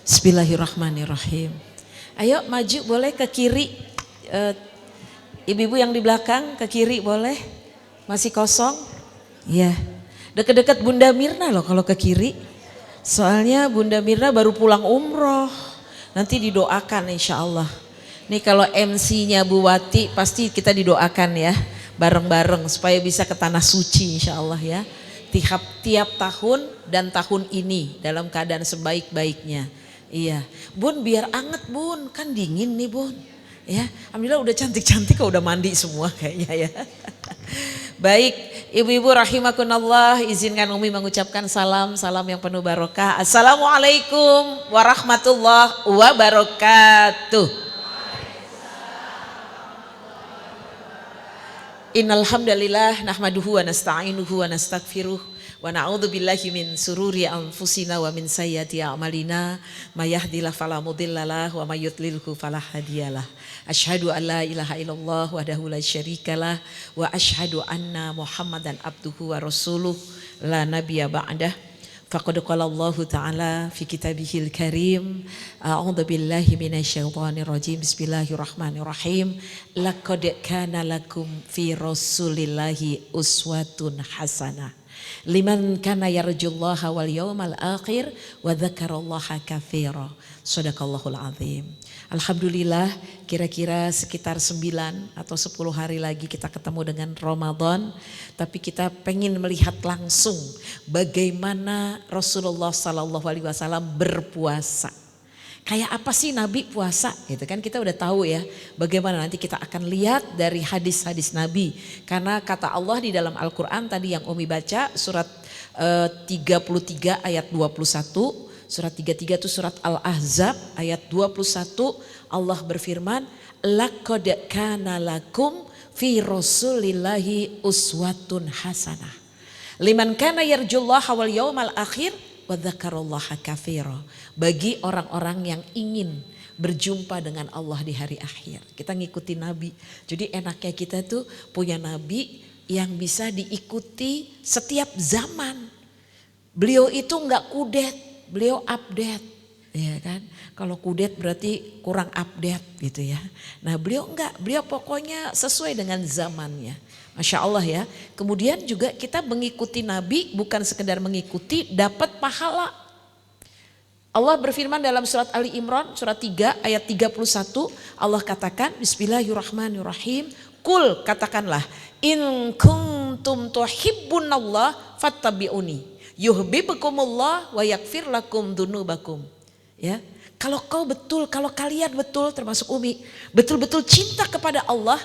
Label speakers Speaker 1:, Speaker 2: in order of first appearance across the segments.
Speaker 1: Bismillahirrahmanirrahim. Ayo maju boleh ke kiri. Ibu-ibu yang di belakang ke kiri boleh. Masih kosong? Iya. Deket-deket Bunda Mirna loh kalau ke kiri. Soalnya Bunda Mirna baru pulang umroh. Nanti didoakan insya Allah. Nih kalau MC-nya Bu Wati pasti kita didoakan ya. Bareng-bareng supaya bisa ke tanah suci insya Allah ya. Tiap tahun dan tahun ini dalam keadaan sebaik-baiknya. Iya, Bun biar anget Bun, kan dingin nih Bun. Ya, alhamdulillah udah cantik-cantik kok, udah mandi semua kayaknya ya. Baik, ibu-ibu rahimakunallah, izinkan Umi mengucapkan salam yang penuh barokah. Assalamualaikum warahmatullahi wabarakatuh. Innal hamdalillah nahmaduhu wa nasta'inuhu wa nastaghfiruh. Wa na'udzu billahi min sururi anfusina wa min sayyiati a'malina may yahdihillahu fala mudhillalah wa may yudlilhu fala hadiyalah. Asyhadu an la ilaha illallah wahdahu la syarikalah wa asyhadu anna Muhammadan abduhu wa rasuluh la nabiyya ba'dah. Faqad qala Allah ta'ala fi kitabihil karim a'udzu billahi minasyaitonir rajim bismillahirrahmanirrahim laqad kana lakum fi rasulillahi uswatun hasanah liman kana yarjullaha wal yawmal akhir wa dzakarallaha katsira. Shadaqallahul azim. Alhamdulillah kira-kira sekitar 9 atau 10 hari lagi kita ketemu dengan Ramadan. Tapi kita pengen melihat langsung bagaimana Rasulullah SAW berpuasa. Kayak apa sih Nabi puasa gitu kan, kita udah tahu ya bagaimana. Nanti kita akan lihat dari hadis-hadis Nabi. Karena kata Allah di dalam Al-Quran tadi yang Umi baca surat 33 ayat 21. Surat 33 itu surat Al-Ahzab ayat 21. Allah berfirman, laqad kana lakum fi rasulillahi uswatun hasanah liman kana yarjullaha wal yawmal akhir wa dzakarallaha katsira. Bagi orang-orang yang ingin berjumpa dengan Allah di hari akhir. Kita ngikuti Nabi. Jadi enaknya kita tuh punya Nabi yang bisa diikuti setiap zaman. Beliau itu enggak kudet, beliau update, ya kan? Kalau kudet berarti kurang update gitu ya. Nah beliau enggak, beliau pokoknya sesuai dengan zamannya. Masya Allah ya. Kemudian juga kita mengikuti Nabi bukan sekedar mengikuti, dapat pahala. Allah berfirman dalam surat Ali Imran surat 3 ayat 31. Allah katakan bismillahirrahmanirrahim. Kul, katakanlah, in kuntum tuhibbunallah fattabi'uni yuhibbukumullah wa yaghfir lakum dzunubakum. Ya. Kalau kalian betul termasuk Umi, betul-betul cinta kepada Allah,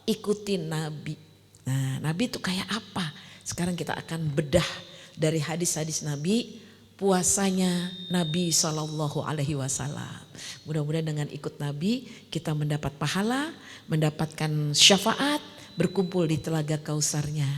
Speaker 1: ikutin Nabi. Nah, Nabi itu kayak apa? Sekarang kita akan bedah dari hadis-hadis Nabi, puasanya Nabi SAW. Mudah-mudahan dengan ikut Nabi kita mendapat pahala, mendapatkan syafaat, berkumpul di telaga Kausarnya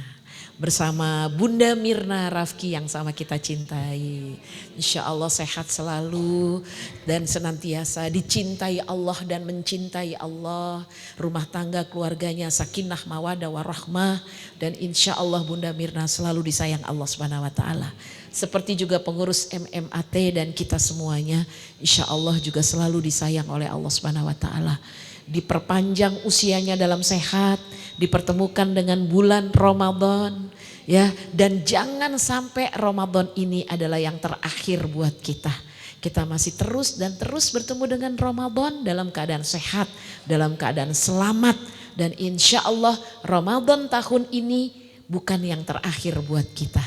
Speaker 1: bersama Bunda Mirna Rafki yang sama kita cintai. Insya Allah sehat selalu dan senantiasa dicintai Allah dan mencintai Allah. Rumah tangga keluarganya sakinah mawadah warahmah. Dan insya Allah Bunda Mirna selalu disayang Allah Subhanahu Wa Taala. Seperti juga pengurus MMAT dan kita semuanya insya Allah juga selalu disayang oleh Allah Subhanahu Wa Taala. Diperpanjang usianya dalam sehat, dipertemukan dengan bulan Ramadan ya, dan jangan sampai Ramadan ini adalah yang terakhir buat kita. Kita masih terus dan terus bertemu dengan Ramadan dalam keadaan sehat, dalam keadaan selamat, dan insya Allah Ramadan tahun ini bukan yang terakhir buat kita.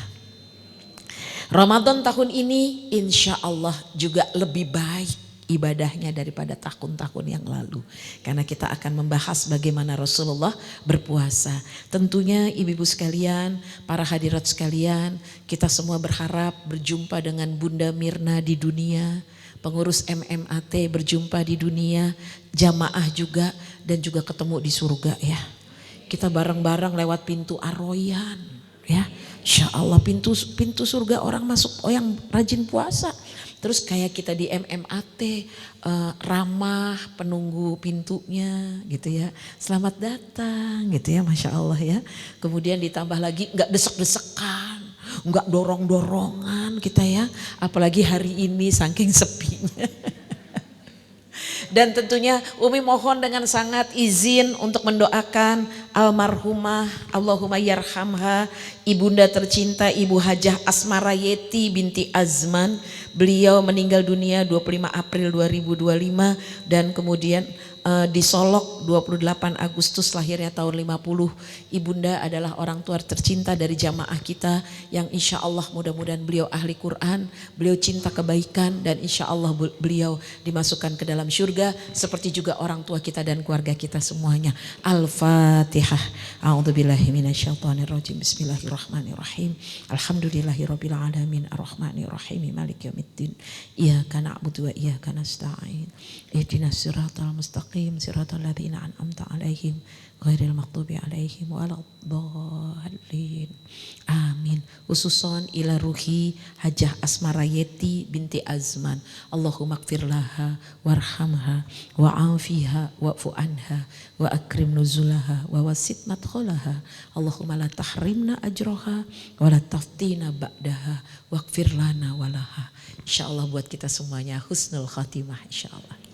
Speaker 1: Ramadan tahun ini insya Allah juga lebih baik ibadahnya daripada tahun-tahun yang lalu. Karena kita akan membahas bagaimana Rasulullah berpuasa. Tentunya ibu-ibu sekalian, para hadirat sekalian, kita semua berharap berjumpa dengan Bunda Mirna di dunia, pengurus MMAT berjumpa di dunia, jamaah juga, dan juga ketemu di surga ya. Kita bareng-bareng lewat pintu Ar-Royan ya. Insya Allah pintu surga orang masuk, yang rajin puasa. Terus kayak kita di MMAT ramah penunggu pintunya gitu ya. Selamat datang gitu ya, Masya Allah ya. Kemudian ditambah lagi gak desek-desekan, gak dorong-dorongan kita ya. Apalagi hari ini saking sepinya. Dan tentunya Umi mohon dengan sangat izin untuk mendoakan almarhumah, Allahumma yarhamha, ibunda tercinta Ibu Hajah Asmarayeti binti Azman. Beliau meninggal dunia 25 April 2025 dan kemudian di Solok 28 Agustus lahirnya tahun 50. Ibunda adalah orang tua tercinta dari jamaah kita yang insya Allah mudah-mudahan beliau ahli Quran, beliau cinta kebaikan dan insya Allah beliau dimasukkan ke dalam surga seperti juga orang tua kita dan keluarga kita semuanya. Al-Fatihah. A'udzubillahi minasyaitonirrajim. Bismillahirrahmanirrahim. Alhamdulillahirabbil alamin arrahmanirrahim maliki yaumiddin. Iyyaka na'budu wa iyyaka nasta'in. Ihdinas siratal mustaqim siratal ladzina an'amta 'alaihim ghairil maghdubi 'alaihim waladdallin. Amin. Khususon ila ruhi Hajah Asmarayeti binti Azman. Allahumma ighfir laha warhamha wa'afiha wa'fu anha wa akrim nuzulaha wa wasit madkhalaha. Allahumma la tahrimna ajroha wa la taftina ba'daha waghfir lana walaha. Insyaallah buat kita semuanya husnul khatimah insyaallah.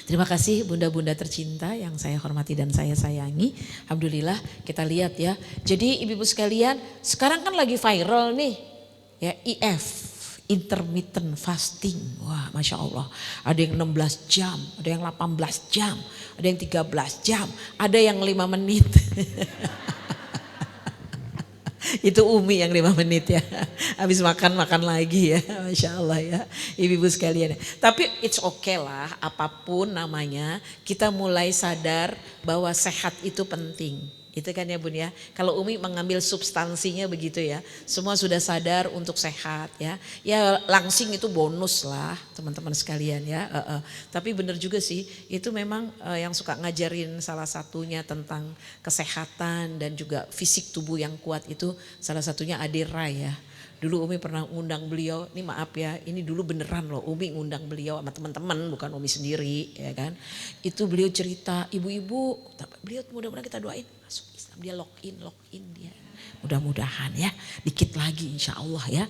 Speaker 1: Terima kasih bunda-bunda tercinta yang saya hormati dan saya sayangi. Alhamdulillah kita lihat ya. Jadi ibu-ibu sekalian sekarang kan lagi viral nih ya IF, intermittent fasting. Wah Masya Allah, ada yang 16 jam, ada yang 18 jam, ada yang 13 jam, ada yang 5 menit. Itu Umi yang 5 menit ya. Habis makan lagi ya. Masya Allah ya. Ibu-ibu sekalian. Tapi it's okay lah apapun namanya. Kita mulai sadar bahwa sehat itu penting. Itu kan ya Bun ya. Kalau Umi mengambil substansinya begitu ya. Semua sudah sadar untuk sehat ya. Ya langsing itu bonus lah teman-teman sekalian ya. Tapi benar juga sih itu memang yang suka ngajarin salah satunya tentang kesehatan dan juga fisik tubuh yang kuat itu salah satunya Ade Rai ya. Dulu Umi pernah undang beliau, ini maaf ya, ini dulu beneran loh Umi ngundang beliau sama teman-teman bukan Umi sendiri ya kan. Itu beliau cerita, ibu-ibu, beliau mudah-mudahan kita doain masuk Islam, dia lock in dia. Mudah-mudahan ya, dikit lagi insya Allah ya.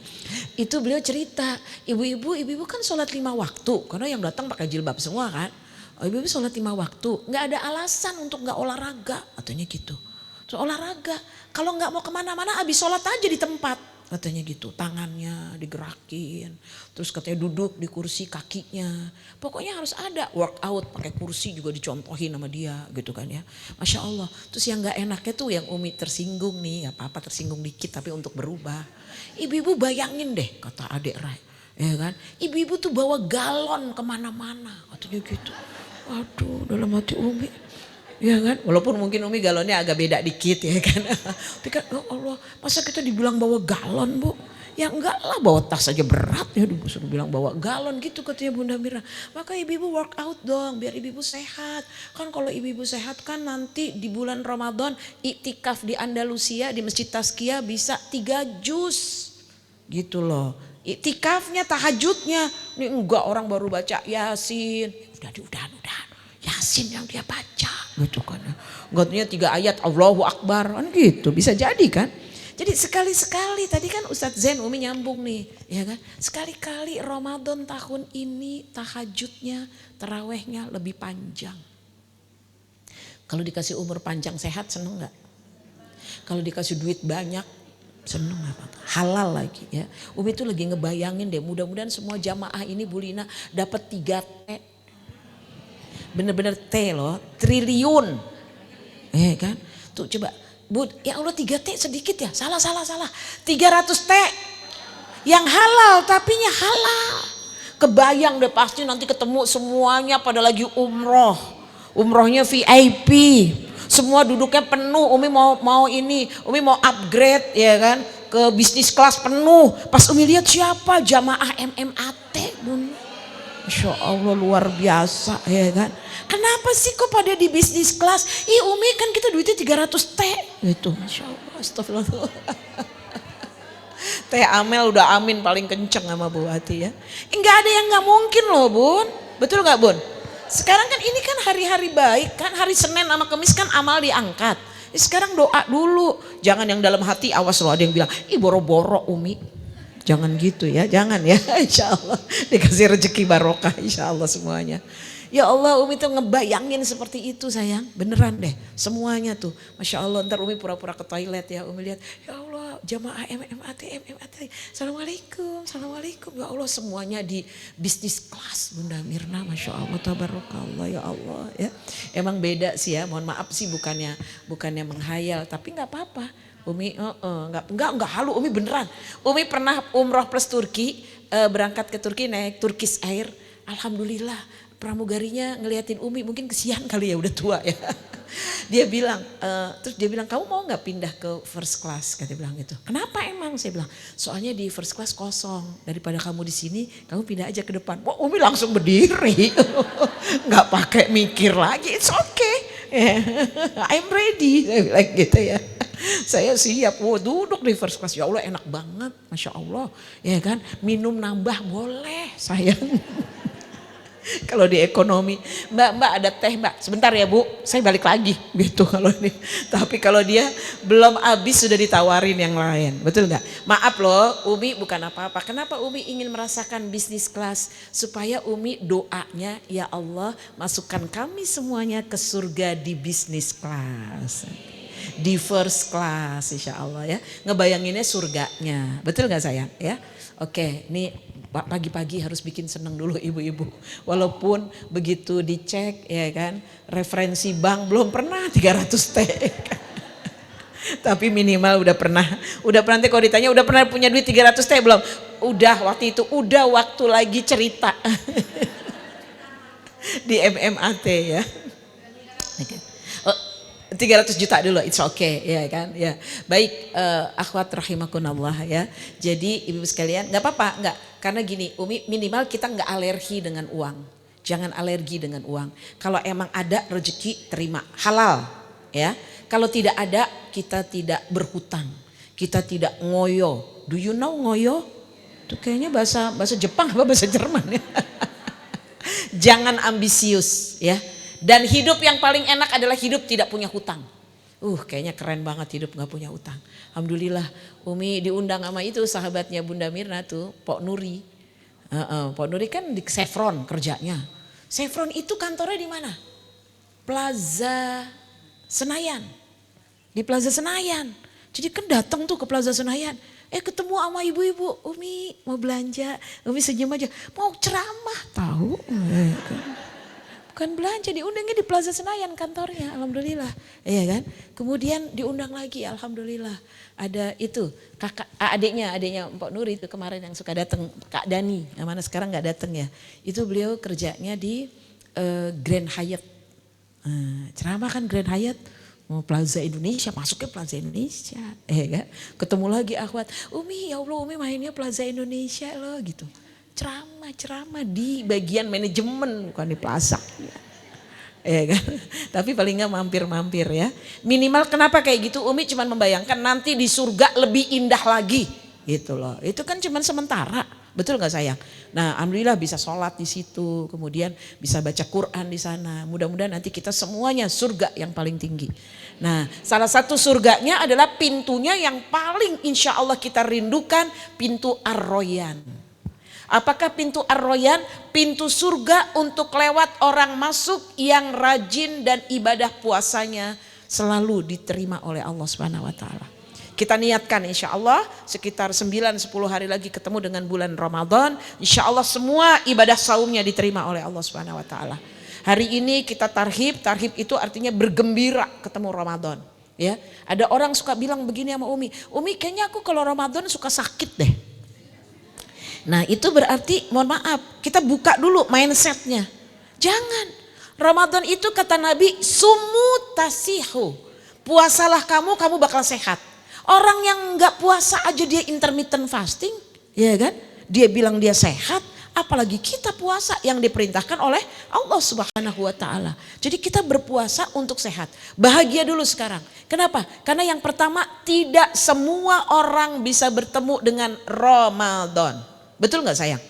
Speaker 1: Itu beliau cerita, ibu-ibu kan sholat 5 waktu, karena yang datang pakai jilbab semua kan. Ibu-ibu sholat 5 waktu, gak ada alasan untuk gak olahraga, katanya gitu. So, olahraga, kalau gak mau kemana-mana habis sholat aja di tempat. Katanya gitu, tangannya digerakin, terus katanya duduk di kursi kakinya. Pokoknya harus ada workout pakai kursi juga dicontohin sama dia gitu kan ya. Masya Allah, terus yang gak enaknya tuh yang Umi tersinggung nih, gak apa-apa tersinggung dikit tapi untuk berubah. Ibu-ibu bayangin deh kata Adik Rai, ya kan. Ibu-ibu tuh bawa galon kemana-mana katanya gitu. Waduh dalam hati Umi. Ya kan, walaupun mungkin Umi galonnya agak beda dikit ya kan. Tapi kan ya Allah, masa kita dibilang bawa galon Bu? Ya enggak lah, bawa tas aja berat ya disuruh bilang bawa galon gitu katanya Bunda Mira. Maka ibu-ibu workout dong biar ibu-ibu sehat. Kan kalau ibu-ibu sehat kan nanti di bulan Ramadan iktikaf di Andalusia di Masjid Tazkiyah bisa 3 juz. Gitu loh. Iktikafnya tahajudnya. Ini enggak orang baru baca Yasin. Udah. Yasin yang dia baca gitu kan ya. Katanya 3 ayat Allahu Akbar kan gitu bisa jadi kan. Jadi sekali-sekali tadi kan Ustadz Zain Umi nyambung nih ya kan. Sekali-kali Ramadan tahun ini tahajudnya tarawehnya lebih panjang. Kalau dikasih umur panjang sehat seneng gak? Kalau dikasih duit banyak seneng apa? Halal lagi ya. Umi tuh lagi ngebayangin deh mudah-mudahan semua jamaah ini Bu Lina dapat 3 T. Bener-bener T loh, triliun. Kan? Tuh coba, Bu, ya Allah 3 T sedikit ya, salah. 300 T yang halal, tapinya halal. Kebayang deh pasti nanti ketemu semuanya pada lagi umroh. Umrohnya VIP. Semua duduknya penuh, Umi mau ini, Umi mau upgrade ya kan. Ke bisnis kelas penuh. Pas Umi lihat siapa jamaah MMAT Bun. Masya Allah luar biasa ya kan. Kenapa sih kok pada di bisnis kelas? Umi kan kita duitnya 300 T gitu. Masya Allah astagfirullah. Teh Amel udah amin paling kenceng sama Bu Wati ya. Enggak ada yang gak mungkin loh Bun. Betul gak Bun? Sekarang kan ini kan hari-hari baik kan. Hari Senin sama Kamis kan amal diangkat. Sekarang doa dulu. Jangan yang dalam hati awas loh ada yang bilang ih boro-boro Umi. Jangan gitu ya, jangan ya insya Allah dikasih rezeki barokah insya Allah semuanya. Ya Allah, Umi tuh ngebayangin seperti itu sayang. Beneran deh, semuanya tuh. Masya Allah, ntar Umi pura-pura ke toilet ya. Umi lihat, ya Allah jamaah MMAT. Assalamualaikum, Assalamualaikum. Ya Allah semuanya di bisnis kelas Bunda Mirna. Masya Allah, tabarakallah ya Allah ya. Emang beda sih ya, mohon maaf sih bukannya menghayal. Tapi gak apa-apa. Umi enggak halu, Umi beneran. Umi pernah umroh plus Turki, berangkat ke Turki naik Turkish Air. Alhamdulillah pramugarinya ngeliatin Umi, mungkin kesian kali ya udah tua ya. Dia bilang, terus dia bilang kamu mau gak pindah ke first class? Kata dia bilang gitu. Kenapa emang? Saya bilang soalnya di first class kosong, daripada kamu di sini kamu pindah aja ke depan. Wah Umi langsung berdiri, nggak pakai mikir lagi, it's okay, I'm ready, saya bilang gitu ya. Saya siap, duduk di first class, ya Allah enak banget, Masya Allah, ya kan, minum nambah boleh sayang. Kalau di ekonomi, mbak ada teh mbak, sebentar ya bu, saya balik lagi gitu kalau ini. Tapi kalau dia belum habis sudah ditawarin yang lain, betul nggak? Maaf loh, Umi bukan apa-apa. Kenapa Umi ingin merasakan bisnis kelas? Supaya Umi doanya, ya Allah masukkan kami semuanya ke surga di bisnis kelas. Di first class insya Allah ya. Ngebayanginnya surganya, betul nggak sayang ya? Oke, ini pagi-pagi harus bikin seneng dulu ibu-ibu. Walaupun begitu dicek ya kan, referensi bank belum pernah 300 T. Tapi minimal udah pernah nanti kalau ditanya udah pernah punya duit 300 T belum? Udah waktu itu, udah waktu lagi cerita. Di MMAT ya. Okay. 300 juta dulu, it's okay ya kan ya. Baik akhwat rahimakumullah ya. Jadi ibu sekalian nggak apa-apa, nggak, karena gini Umi minimal kita nggak alergi dengan uang. Jangan alergi dengan uang. Kalau emang ada rezeki terima, halal ya. Kalau tidak ada kita tidak berhutang, kita tidak ngoyo. Do you know ngoyo? Itu kayaknya bahasa Jepang apa bahasa Jerman ya. Jangan ambisius ya. Dan hidup yang paling enak adalah hidup tidak punya hutang. Kayaknya keren banget hidup gak punya hutang. Alhamdulillah Umi diundang sama itu sahabatnya Bunda Mirna tuh, Pok Nuri. Pok Nuri kan di Chevron kerjanya. Chevron itu kantornya di mana? Plaza Senayan. Di Plaza Senayan. Jadi kan datang tuh ke Plaza Senayan. Ketemu sama ibu-ibu, Umi mau belanja. Umi senyum aja, mau ceramah tahu. Bukan belanja, diundangnya di Plaza Senayan kantornya, alhamdulillah, iya kan. Kemudian diundang lagi, alhamdulillah. Ada itu adiknya Mpok Nuri itu kemarin yang suka datang, Kak Dani, yang mana sekarang nggak datang ya. Itu beliau kerjanya di Grand Hyatt. Ceramah kan Grand Hyatt, mau Plaza Indonesia, masuknya Plaza Indonesia, kan. Ketemu lagi akhwat, Umi ya Allah Umi mainnya Plaza Indonesia loh gitu. Ceramah di bagian manajemen bukan di plaza. Ya kan? Tapi paling nggak mampir-mampir ya. Minimal kenapa kayak gitu? Umi cuma membayangkan nanti di surga lebih indah lagi. Gitu loh. Itu kan cuma sementara. Betul nggak sayang? Nah, alhamdulillah bisa sholat di situ, kemudian bisa baca Quran di sana. Mudah-mudahan nanti kita semuanya surga yang paling tinggi. Nah, salah satu surganya adalah pintunya yang paling insya Allah kita rindukan, pintu Ar-Royan. Apakah pintu Ar-Royan? Pintu surga untuk lewat orang masuk yang rajin dan ibadah puasanya selalu diterima oleh Allah Subhanahu wa taala. Kita niatkan insya Allah sekitar 9-10 hari lagi ketemu dengan bulan Ramadan. Insya Allah semua ibadah saumnya diterima oleh Allah Subhanahu wa taala. Hari ini kita tarhib itu artinya bergembira ketemu Ramadan. Ya, ada orang suka bilang begini sama Umi kayaknya aku kalau Ramadan suka sakit deh. Nah itu berarti mohon maaf kita buka dulu mindsetnya. Jangan. Ramadan itu kata Nabi sumu tasihu. Puasalah kamu bakal sehat. Orang yang gak puasa aja dia intermittent fasting. Ya kan. Dia bilang dia sehat. Apalagi kita puasa yang diperintahkan oleh Allah Subhanahu wa ta'ala. Jadi kita berpuasa untuk sehat. Bahagia dulu sekarang. Kenapa? Karena yang pertama tidak semua orang bisa bertemu dengan Ramadan. Betul gak sayang?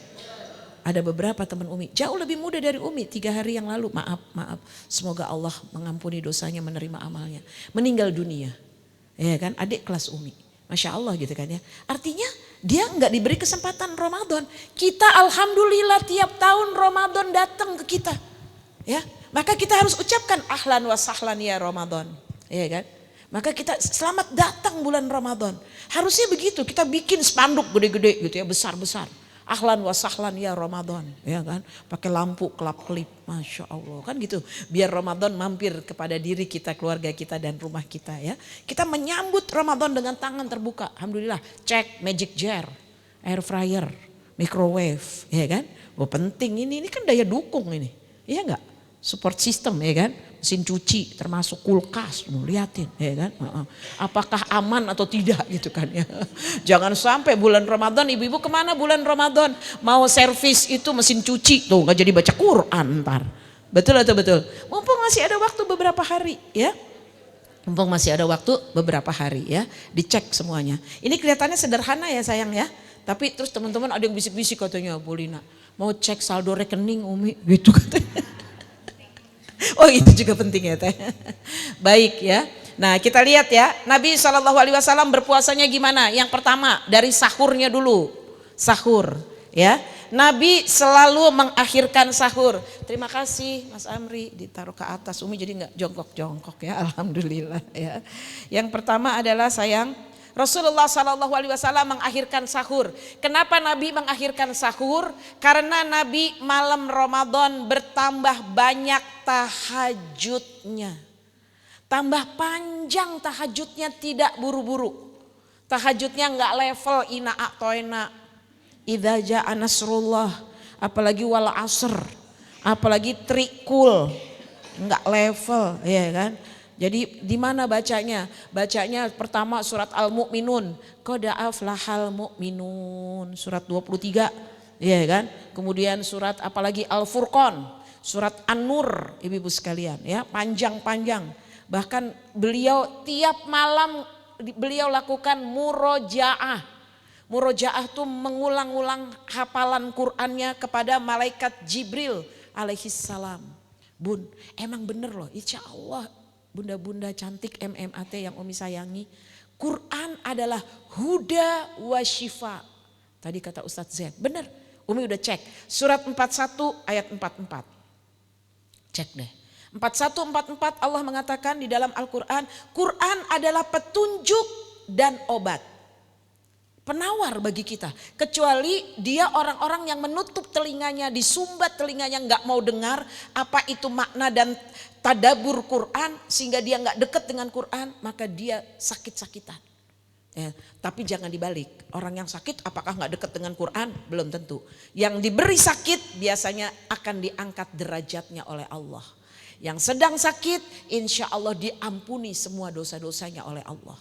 Speaker 1: Ada beberapa teman Umi jauh lebih muda dari Umi 3 hari yang lalu. Maaf. Semoga Allah mengampuni dosanya, menerima amalnya. Meninggal dunia. Ya kan, adik kelas Umi. Masya Allah gitu kan ya. Artinya dia gak diberi kesempatan Ramadan. Kita alhamdulillah tiap tahun Ramadan datang ke kita. Ya, maka kita harus ucapkan ahlan wa sahlan ya Ramadan, ya kan? Maka kita selamat datang bulan Ramadan. Harusnya begitu, kita bikin spanduk gede-gede gitu ya, besar-besar. Ahlan wa sahlan ya Ramadan, ya kan? Pakai lampu kelap-kelip, Masya Allah kan gitu. Biar Ramadan mampir kepada diri kita, keluarga kita dan rumah kita ya. Kita menyambut Ramadan dengan tangan terbuka. Alhamdulillah, cek magic jar, air fryer, microwave, ya kan? Oh penting ini kan daya dukung ini, iya enggak? Support system ya kan? Mesin cuci termasuk kulkas, liatin ya kan, apakah aman atau tidak gitu kan ya. Jangan sampai bulan Ramadan, ibu-ibu kemana bulan Ramadan mau servis itu mesin cuci tuh nggak jadi baca Quran ntar, betul atau betul? Mumpung masih ada waktu beberapa hari ya, mumpung masih ada waktu beberapa hari ya, dicek semuanya. Ini kelihatannya sederhana ya sayang ya, tapi terus teman-teman ada yang bisik-bisik katanya, Bu Lina mau cek saldo rekening Umi gitu katanya. Oh itu juga penting ya teh. Baik ya. Nah kita lihat ya, Nabi SAW berpuasanya gimana? Yang pertama dari sahurnya dulu. Sahur ya. Nabi selalu mengakhirkan sahur. Terima kasih Mas Amri, ditaruh ke atas. Umi jadi nggak jongkok-jongkok ya, alhamdulillah ya. Yang pertama adalah sayang, Rasulullah SAW mengakhirkan sahur. Kenapa Nabi mengakhirkan sahur? Karena Nabi malam Ramadan bertambah banyak tahajudnya. Tambah panjang tahajudnya, tidak buru-buru. Tahajudnya enggak level ina a'toina, idza ja'a nasrullah, apalagi wal asr, apalagi trikul. Enggak level, ya kan? Jadi di mana bacanya? Bacanya pertama surat Al-Mu'minun, qad aflahal mu'minun, surat 23, ya kan? Kemudian surat apalagi Al-Furqan, surat An-Nur, ibu-ibu sekalian ya, panjang-panjang. Bahkan beliau tiap malam beliau lakukan murojaah. Murojaah itu mengulang-ulang hafalan Qur'annya kepada malaikat Jibril alaihissalam. Bun, emang bener loh, insya Allah bunda-bunda cantik MMAT yang Umi sayangi, Quran adalah huda wa syifa. Tadi kata Ustadz Zain, benar. Umi udah cek. Surat 41 ayat 44. Cek deh. 41-44 Allah mengatakan di dalam Al-Quran, Quran adalah petunjuk dan obat. Penawar bagi kita. Kecuali dia orang-orang yang menutup telinganya, disumbat telinganya, nggak mau dengar apa itu makna dan tadabur Quran, sehingga dia nggak dekat dengan Quran, maka dia sakit-sakitan. Ya, tapi jangan dibalik. Orang yang sakit apakah nggak dekat dengan Quran? Belum tentu. Yang diberi sakit biasanya akan diangkat derajatnya oleh Allah. Yang sedang sakit insya Allah diampuni semua dosa-dosanya oleh Allah.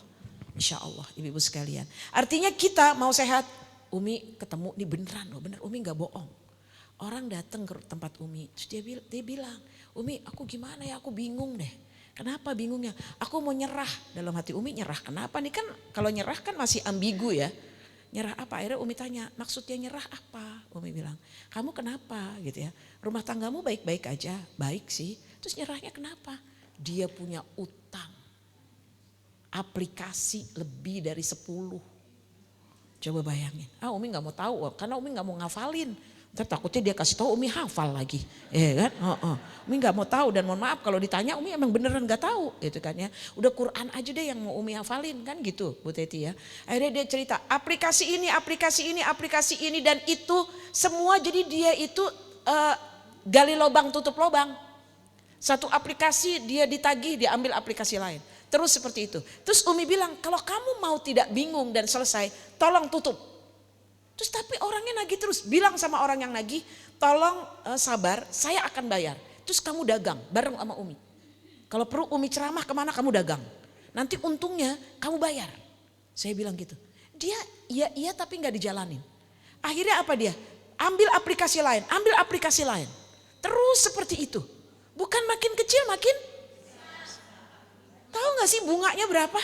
Speaker 1: Insya Allah ibu-ibu sekalian. Artinya kita mau sehat, Umi ketemu nih beneran loh, bener Umi gak bohong. Orang datang ke tempat Umi, terus dia bilang, Umi aku gimana ya, aku bingung deh. Kenapa bingungnya? Aku mau nyerah. Dalam hati Umi nyerah kenapa nih, kan kalau nyerah kan masih ambigu ya. Nyerah apa? Akhirnya Umi tanya, maksudnya nyerah apa? Umi bilang, kamu kenapa gitu ya. Rumah tanggamu baik-baik aja, baik sih. Terus nyerahnya kenapa? Dia punya utang. Aplikasi lebih dari 10. Coba bayangin. Umi gak mau tahu karena Umi gak mau ngafalin. Ntar takutnya dia kasih tahu Umi hafal lagi. Ya kan? Umi gak mau tahu dan mohon maaf kalau ditanya Umi emang beneran gak tahu gitu kan ya. Udah Quran aja deh yang mau Umi hafalin kan gitu Bu Teti ya. Akhirnya dia cerita aplikasi ini, aplikasi ini, aplikasi ini dan itu semua, jadi dia itu gali lubang tutup lubang. Satu aplikasi dia ditagih, dia ambil aplikasi lain. Terus seperti itu. Terus Umi bilang, kalau kamu mau tidak bingung dan selesai, tolong tutup. Terus tapi orangnya nagih terus, bilang sama orang yang nagih, tolong sabar, saya akan bayar. Terus kamu dagang bareng sama Umi. Kalau perlu Umi ceramah kemana kamu dagang. Nanti untungnya kamu bayar. Saya bilang gitu. Dia iya tapi gak dijalanin. Akhirnya apa dia? Ambil aplikasi lain, ambil aplikasi lain. Terus seperti itu. Bukan makin kecil makin. Tahu gak sih bunganya berapa?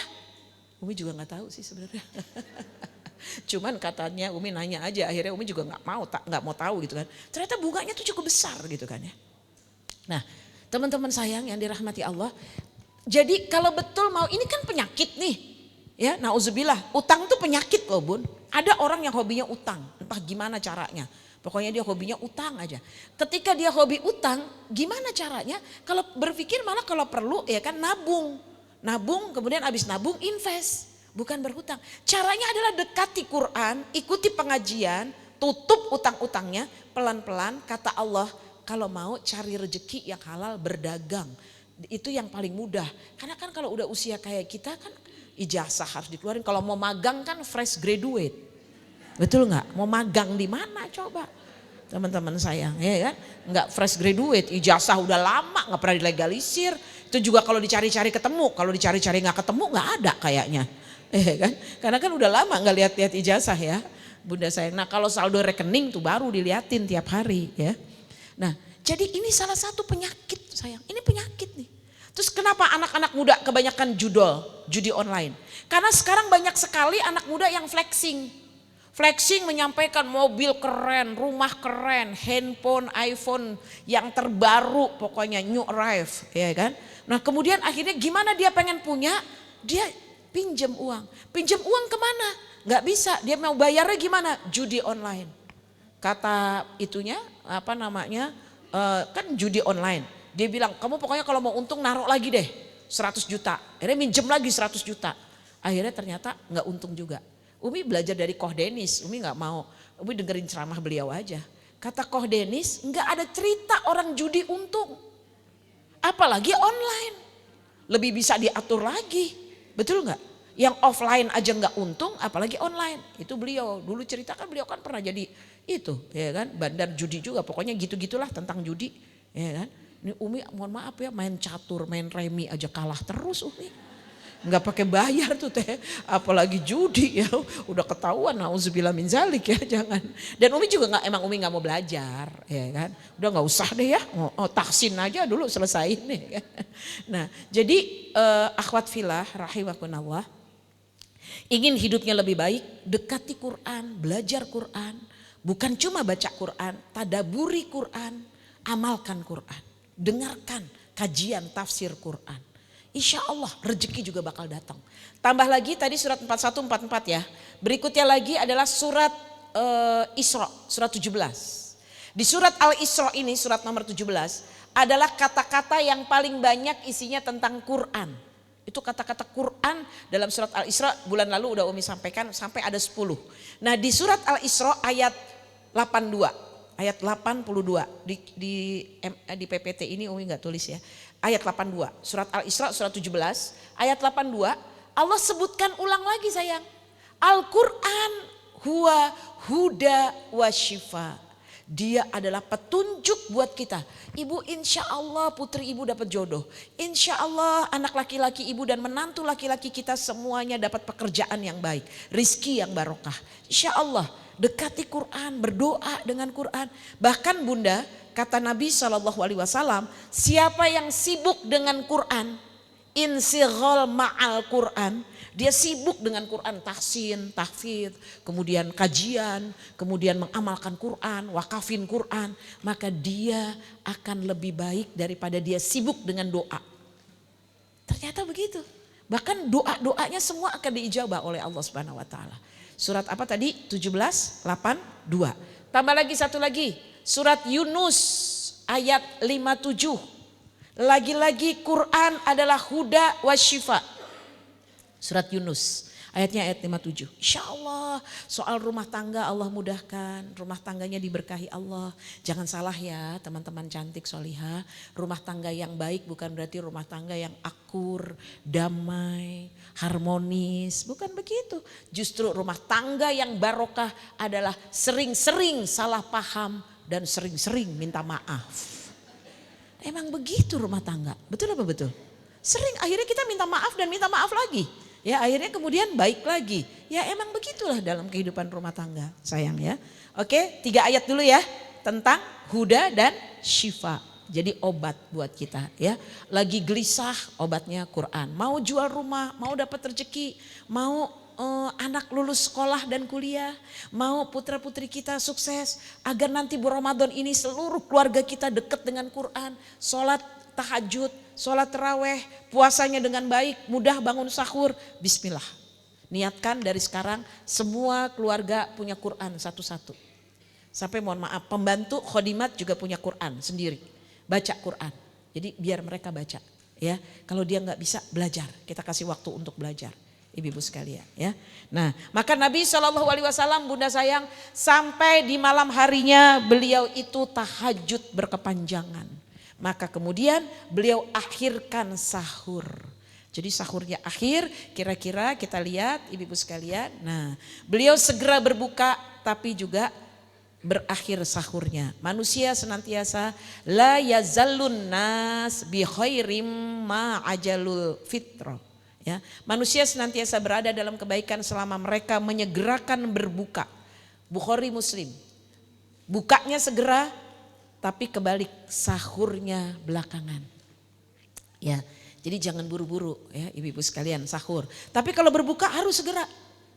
Speaker 1: Umi juga gak tahu sih sebenarnya. Cuman katanya Umi nanya aja, akhirnya Umi juga gak mau tahu gitu kan. Ternyata bunganya tuh cukup besar gitu kan ya. Nah teman-teman sayang yang dirahmati Allah. Jadi kalau betul mau, ini kan penyakit nih. Ya nauzubillah, utang tuh penyakit loh Bun. Ada orang yang hobinya utang, entah gimana caranya. Pokoknya dia hobinya utang aja. Ketika dia hobi utang, gimana caranya? Kalau berpikir malah kalau perlu ya kan nabung. Nabung kemudian habis nabung invest. Bukan berhutang. Caranya adalah dekati Quran, ikuti pengajian, tutup utang-utangnya pelan-pelan. Kata Allah, kalau mau cari rezeki yang halal berdagang. Itu yang paling mudah. Karena kan kalau udah usia kayak kita kan ijazah harus dikeluarin. Kalau mau magang kan fresh graduate. Betul nggak? Mau magang di mana coba? Teman-teman sayang, ya kan? Nggak fresh graduate, ijazah udah lama nggak pernah dilegalisir. Itu juga kalau dicari-cari ketemu, kalau dicari-cari nggak ketemu nggak ada kayaknya, kan? Karena kan udah lama nggak lihat-lihat ijazah ya, Bunda sayang. Nah kalau saldo rekening tuh baru diliatin tiap hari ya. Nah jadi ini salah satu penyakit sayang, ini penyakit nih. Terus kenapa anak-anak muda kebanyakan judi online? Karena sekarang banyak sekali anak muda yang flexing. Flexing menyampaikan mobil keren, rumah keren, handphone, iPhone yang terbaru, pokoknya new arrive, ya kan? Nah kemudian akhirnya gimana dia pengen punya? Dia pinjam uang. Pinjam uang kemana? Nggak bisa. Dia mau bayarnya gimana? Judi online. Kata itunya apa namanya? Kan judi online. Dia bilang kamu pokoknya kalau mau untung naruh lagi deh 100 juta. Akhirnya minjem lagi 100 juta. Akhirnya ternyata nggak untung juga. Umi belajar dari Koh Denis, Umi nggak mau, Umi dengerin ceramah beliau aja. Kata Koh Denis, nggak ada cerita orang judi untung, apalagi online, lebih bisa diatur lagi, betul nggak? Yang offline aja nggak untung, apalagi online. Itu beliau dulu ceritakan, beliau kan pernah jadi itu, ya kan, bandar judi juga, pokoknya gitu-gitulah tentang judi, ya kan. Ini Umi mohon maaf ya, main catur, main remi aja kalah terus Umi. Nggak pakai bayar tuh teh, apalagi judi ya, udah ketahuan, nauzubillah min zalik ya, jangan. Dan Umi juga nggak, emang Umi nggak mau belajar, ya kan, udah nggak usah deh ya, tahsin aja dulu selesaiin nih. Ya. Nah jadi akhwat filah rahimakumullah, ingin hidupnya lebih baik, dekati Quran, belajar Quran, bukan cuma baca Quran, tadaburi Quran, amalkan Quran, dengarkan kajian tafsir Quran. Insya Allah rezeki juga bakal datang. Tambah lagi tadi surat 41, 44 ya. Berikutnya lagi adalah surat Isra, surat 17. Di surat Al-Isra ini, surat nomor 17, adalah kata-kata yang paling banyak isinya tentang Quran. Itu kata-kata Quran dalam surat Al-Isra, bulan lalu udah Umi sampaikan sampai ada 10. Nah di surat Al-Isra ayat 82, ayat 82 di PPT ini Umi nggak tulis ya. Ayat 82, surat Al-Isra surat 17, ayat 82, Allah sebutkan ulang lagi sayang. Al-Quran huwa huda wa syifa. Dia adalah petunjuk buat kita. Ibu insya Allah putri ibu dapat jodoh. Insya Allah anak laki-laki ibu dan menantu laki-laki kita semuanya dapat pekerjaan yang baik. Rizki yang barokah. Insya Allah dekati Quran, berdoa dengan Quran. Bahkan Bunda, kata Nabi SAW, siapa yang sibuk dengan Quran, insighal ma'al Quran, dia sibuk dengan Quran, tahsin, tahfidz, kemudian kajian, kemudian mengamalkan Quran, wakafin Quran, maka dia akan lebih baik daripada dia sibuk dengan doa. Ternyata begitu. Bahkan doa-doanya semua akan diijabah oleh Allah Subhanahu wa taala. Surat apa tadi? 17, 8, 2. Tambah lagi satu lagi. Surat Yunus ayat 57. Lagi-lagi Quran adalah huda wa syifa. Surat Yunus ayatnya ayat 57. Insya Allah soal rumah tangga Allah mudahkan. Rumah tangganya diberkahi Allah. Jangan salah ya teman-teman cantik solihah. Rumah tangga yang baik bukan berarti rumah tangga yang akur, damai, harmonis. Bukan begitu. Justru rumah tangga yang barokah adalah sering-sering salah paham dan sering-sering minta maaf. Emang begitu rumah tangga. Betul apa betul? Sering akhirnya kita minta maaf dan minta maaf lagi. Ya akhirnya kemudian baik lagi. Ya emang begitulah dalam kehidupan rumah tangga sayang ya. Oke 3 ayat dulu ya. Tentang huda dan syifa. Jadi obat buat kita ya. Lagi gelisah obatnya Quran. Mau jual rumah, mau dapat rezeki, mau anak lulus sekolah dan kuliah, mau putra putri kita sukses, agar nanti bulan Ramadan ini seluruh keluarga kita dekat dengan Quran, sholat tahajud, sholat taraweh, puasanya dengan baik, mudah bangun sahur, bismillah. Niatkan dari sekarang semua keluarga punya Quran satu-satu. Sampai mohon maaf, pembantu khodimat juga punya Quran sendiri, baca Quran. Jadi biar mereka baca, ya. Kalau dia nggak bisa belajar, kita kasih waktu untuk belajar, ibu-ibu sekalian, ya. Nah, maka Nabi SAW, Bunda sayang, sampai di malam harinya beliau itu tahajud berkepanjangan. Maka kemudian beliau akhirkan sahur. Jadi sahurnya akhir, kira-kira kita lihat ibu-ibu sekalian. Nah, beliau segera berbuka, tapi juga berakhir sahurnya. Manusia senantiasa la yazallun nas bi khairim ma ajalul fitro. Ya, manusia senantiasa berada dalam kebaikan selama mereka menyegerakan berbuka. Bukhari Muslim. Bukanya segera tapi kebalik sahurnya belakangan. Ya, jadi jangan buru-buru ya ibu-ibu sekalian sahur. Tapi kalau berbuka harus segera.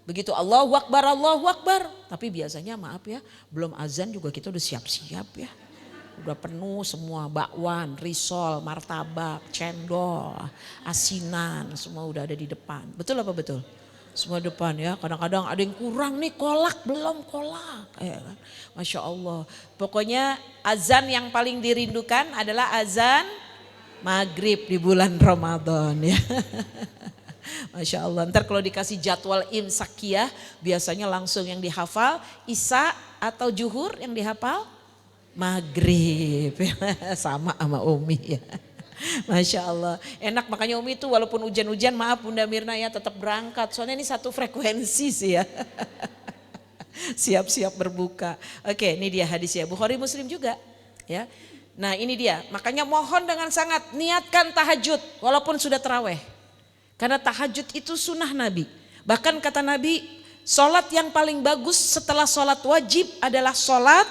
Speaker 1: Begitu Allahu Akbar. Tapi biasanya maaf ya, belum azan juga kita udah siap-siap ya. Udah penuh semua bakwan, risol, martabak, cendol, asinan, semua udah ada di depan. Betul apa betul? Semua depan ya, kadang-kadang ada yang kurang nih, kolak belum kolak. Ya kan? Masya Allah. Pokoknya azan yang paling dirindukan adalah azan maghrib di bulan Ramadan ya. Masya Allah, ntar kalau dikasih jadwal imsakiyah biasanya langsung yang dihafal isya atau juhur yang dihafal maghrib. Sama Umi ya. Masya Allah, enak makanya Umi itu walaupun hujan-hujan maaf Bunda Mirna ya tetap berangkat. Soalnya ini satu frekuensi sih ya. Siap-siap berbuka. Oke, ini dia hadisnya, Bukhari Muslim juga ya. Nah ini dia, makanya mohon dengan sangat niatkan tahajud walaupun sudah taraweh. Karena tahajud itu sunnah Nabi. Bahkan kata Nabi, sholat yang paling bagus setelah sholat wajib adalah sholat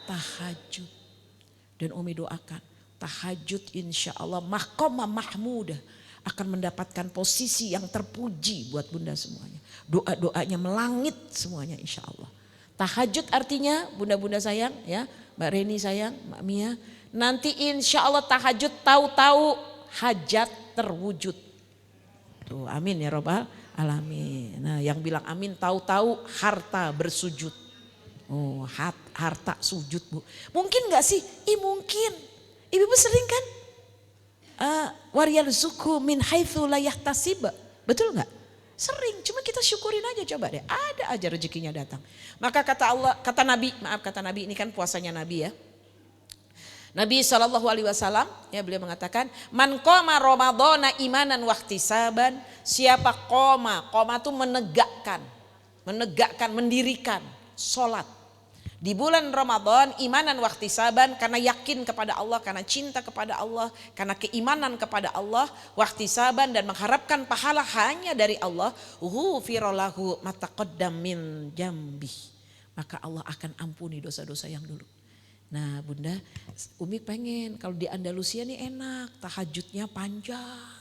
Speaker 1: tahajud. Dan Umi doakan, tahajud insya Allah mahkamah mahmudah akan mendapatkan posisi yang terpuji buat Bunda semuanya. Doa-doanya melangit semuanya insya Allah. Tahajud artinya Bunda-bunda sayang ya, Mbak Reni sayang, Mbak Mia. Nanti insya Allah tahajud tahu-tahu hajat terwujud. Tuh, amin ya robbal alamin. Nah yang bilang amin tahu-tahu harta bersujud. Oh harta sujud bu. Mungkin gak sih? Mungkin. Ibu sering kan? Wariyarzuqhu min haitsu la yahtasib. Betul gak? Sering, cuma kita syukurin aja coba deh. Ada aja rezekinya datang. Maka kata Nabi ini kan puasanya Nabi ya. Nabi SAW ya beliau mengatakan man qoma ramadhana imanan wahtisaban, siapa qoma itu menegakkan mendirikan salat di bulan Ramadan imanan wahtisaban karena yakin kepada Allah, karena cinta kepada Allah, karena keimanan kepada Allah, wahtisaban dan mengharapkan pahala hanya dari Allah, ghufira lahu ma taqaddam min jambi, maka Allah akan ampuni dosa-dosa yang dulu. Nah Bunda, Umi pengen kalau di Andalusia nih enak, tahajudnya panjang.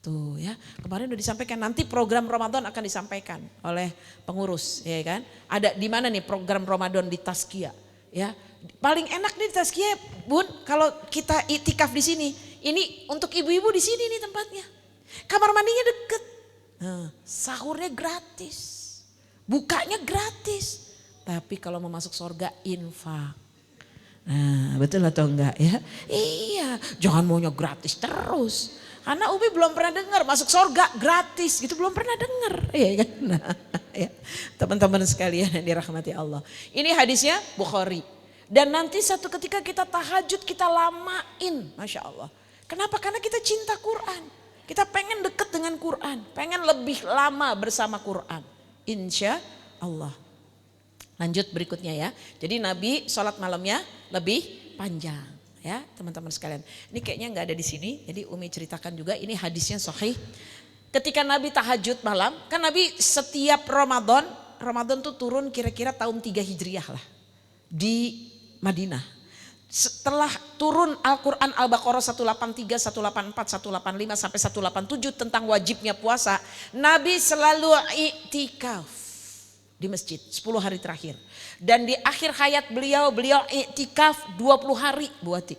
Speaker 1: Tuh ya, kemarin udah disampaikan, nanti program Ramadan akan disampaikan oleh pengurus ya kan. Ada di mana nih program Ramadan di Tazkiyah ya. Paling enak nih di Tazkiyah Bun, kalau kita iktikaf di sini. Ini untuk ibu-ibu di sini nih tempatnya. Kamar mandinya deket. Nah, sahurnya gratis. Bukanya gratis. Tapi kalau mau masuk surga infak. Nah betul atau enggak ya? Iya, jangan maunya gratis terus. Karena Umi belum pernah dengar masuk surga gratis gitu, belum pernah dengar. Iya kan? Nah, ya. Teman-teman sekalian yang dirahmati Allah. Ini hadisnya Bukhari. Dan nanti satu ketika kita tahajud kita lamain, Masya Allah. Kenapa? Karena kita cinta Quran. Kita pengen deket dengan Quran, pengen lebih lama bersama Quran. Insya Allah. Lanjut berikutnya ya. Jadi Nabi sholat malamnya lebih panjang ya teman-teman sekalian. Ini kayaknya nggak ada di sini. Jadi Umi ceritakan juga ini hadisnya sahih. Ketika Nabi tahajud malam, kan Nabi setiap Ramadan tuh turun kira-kira tahun 3 Hijriah lah di Madinah. Setelah turun Al-Quran Al-Baqarah 183, 184, 185 sampai 187 tentang wajibnya puasa, Nabi selalu iktikaf di masjid 10 hari terakhir. Dan di akhir hayat beliau iktikaf 20 hari Bu Ati.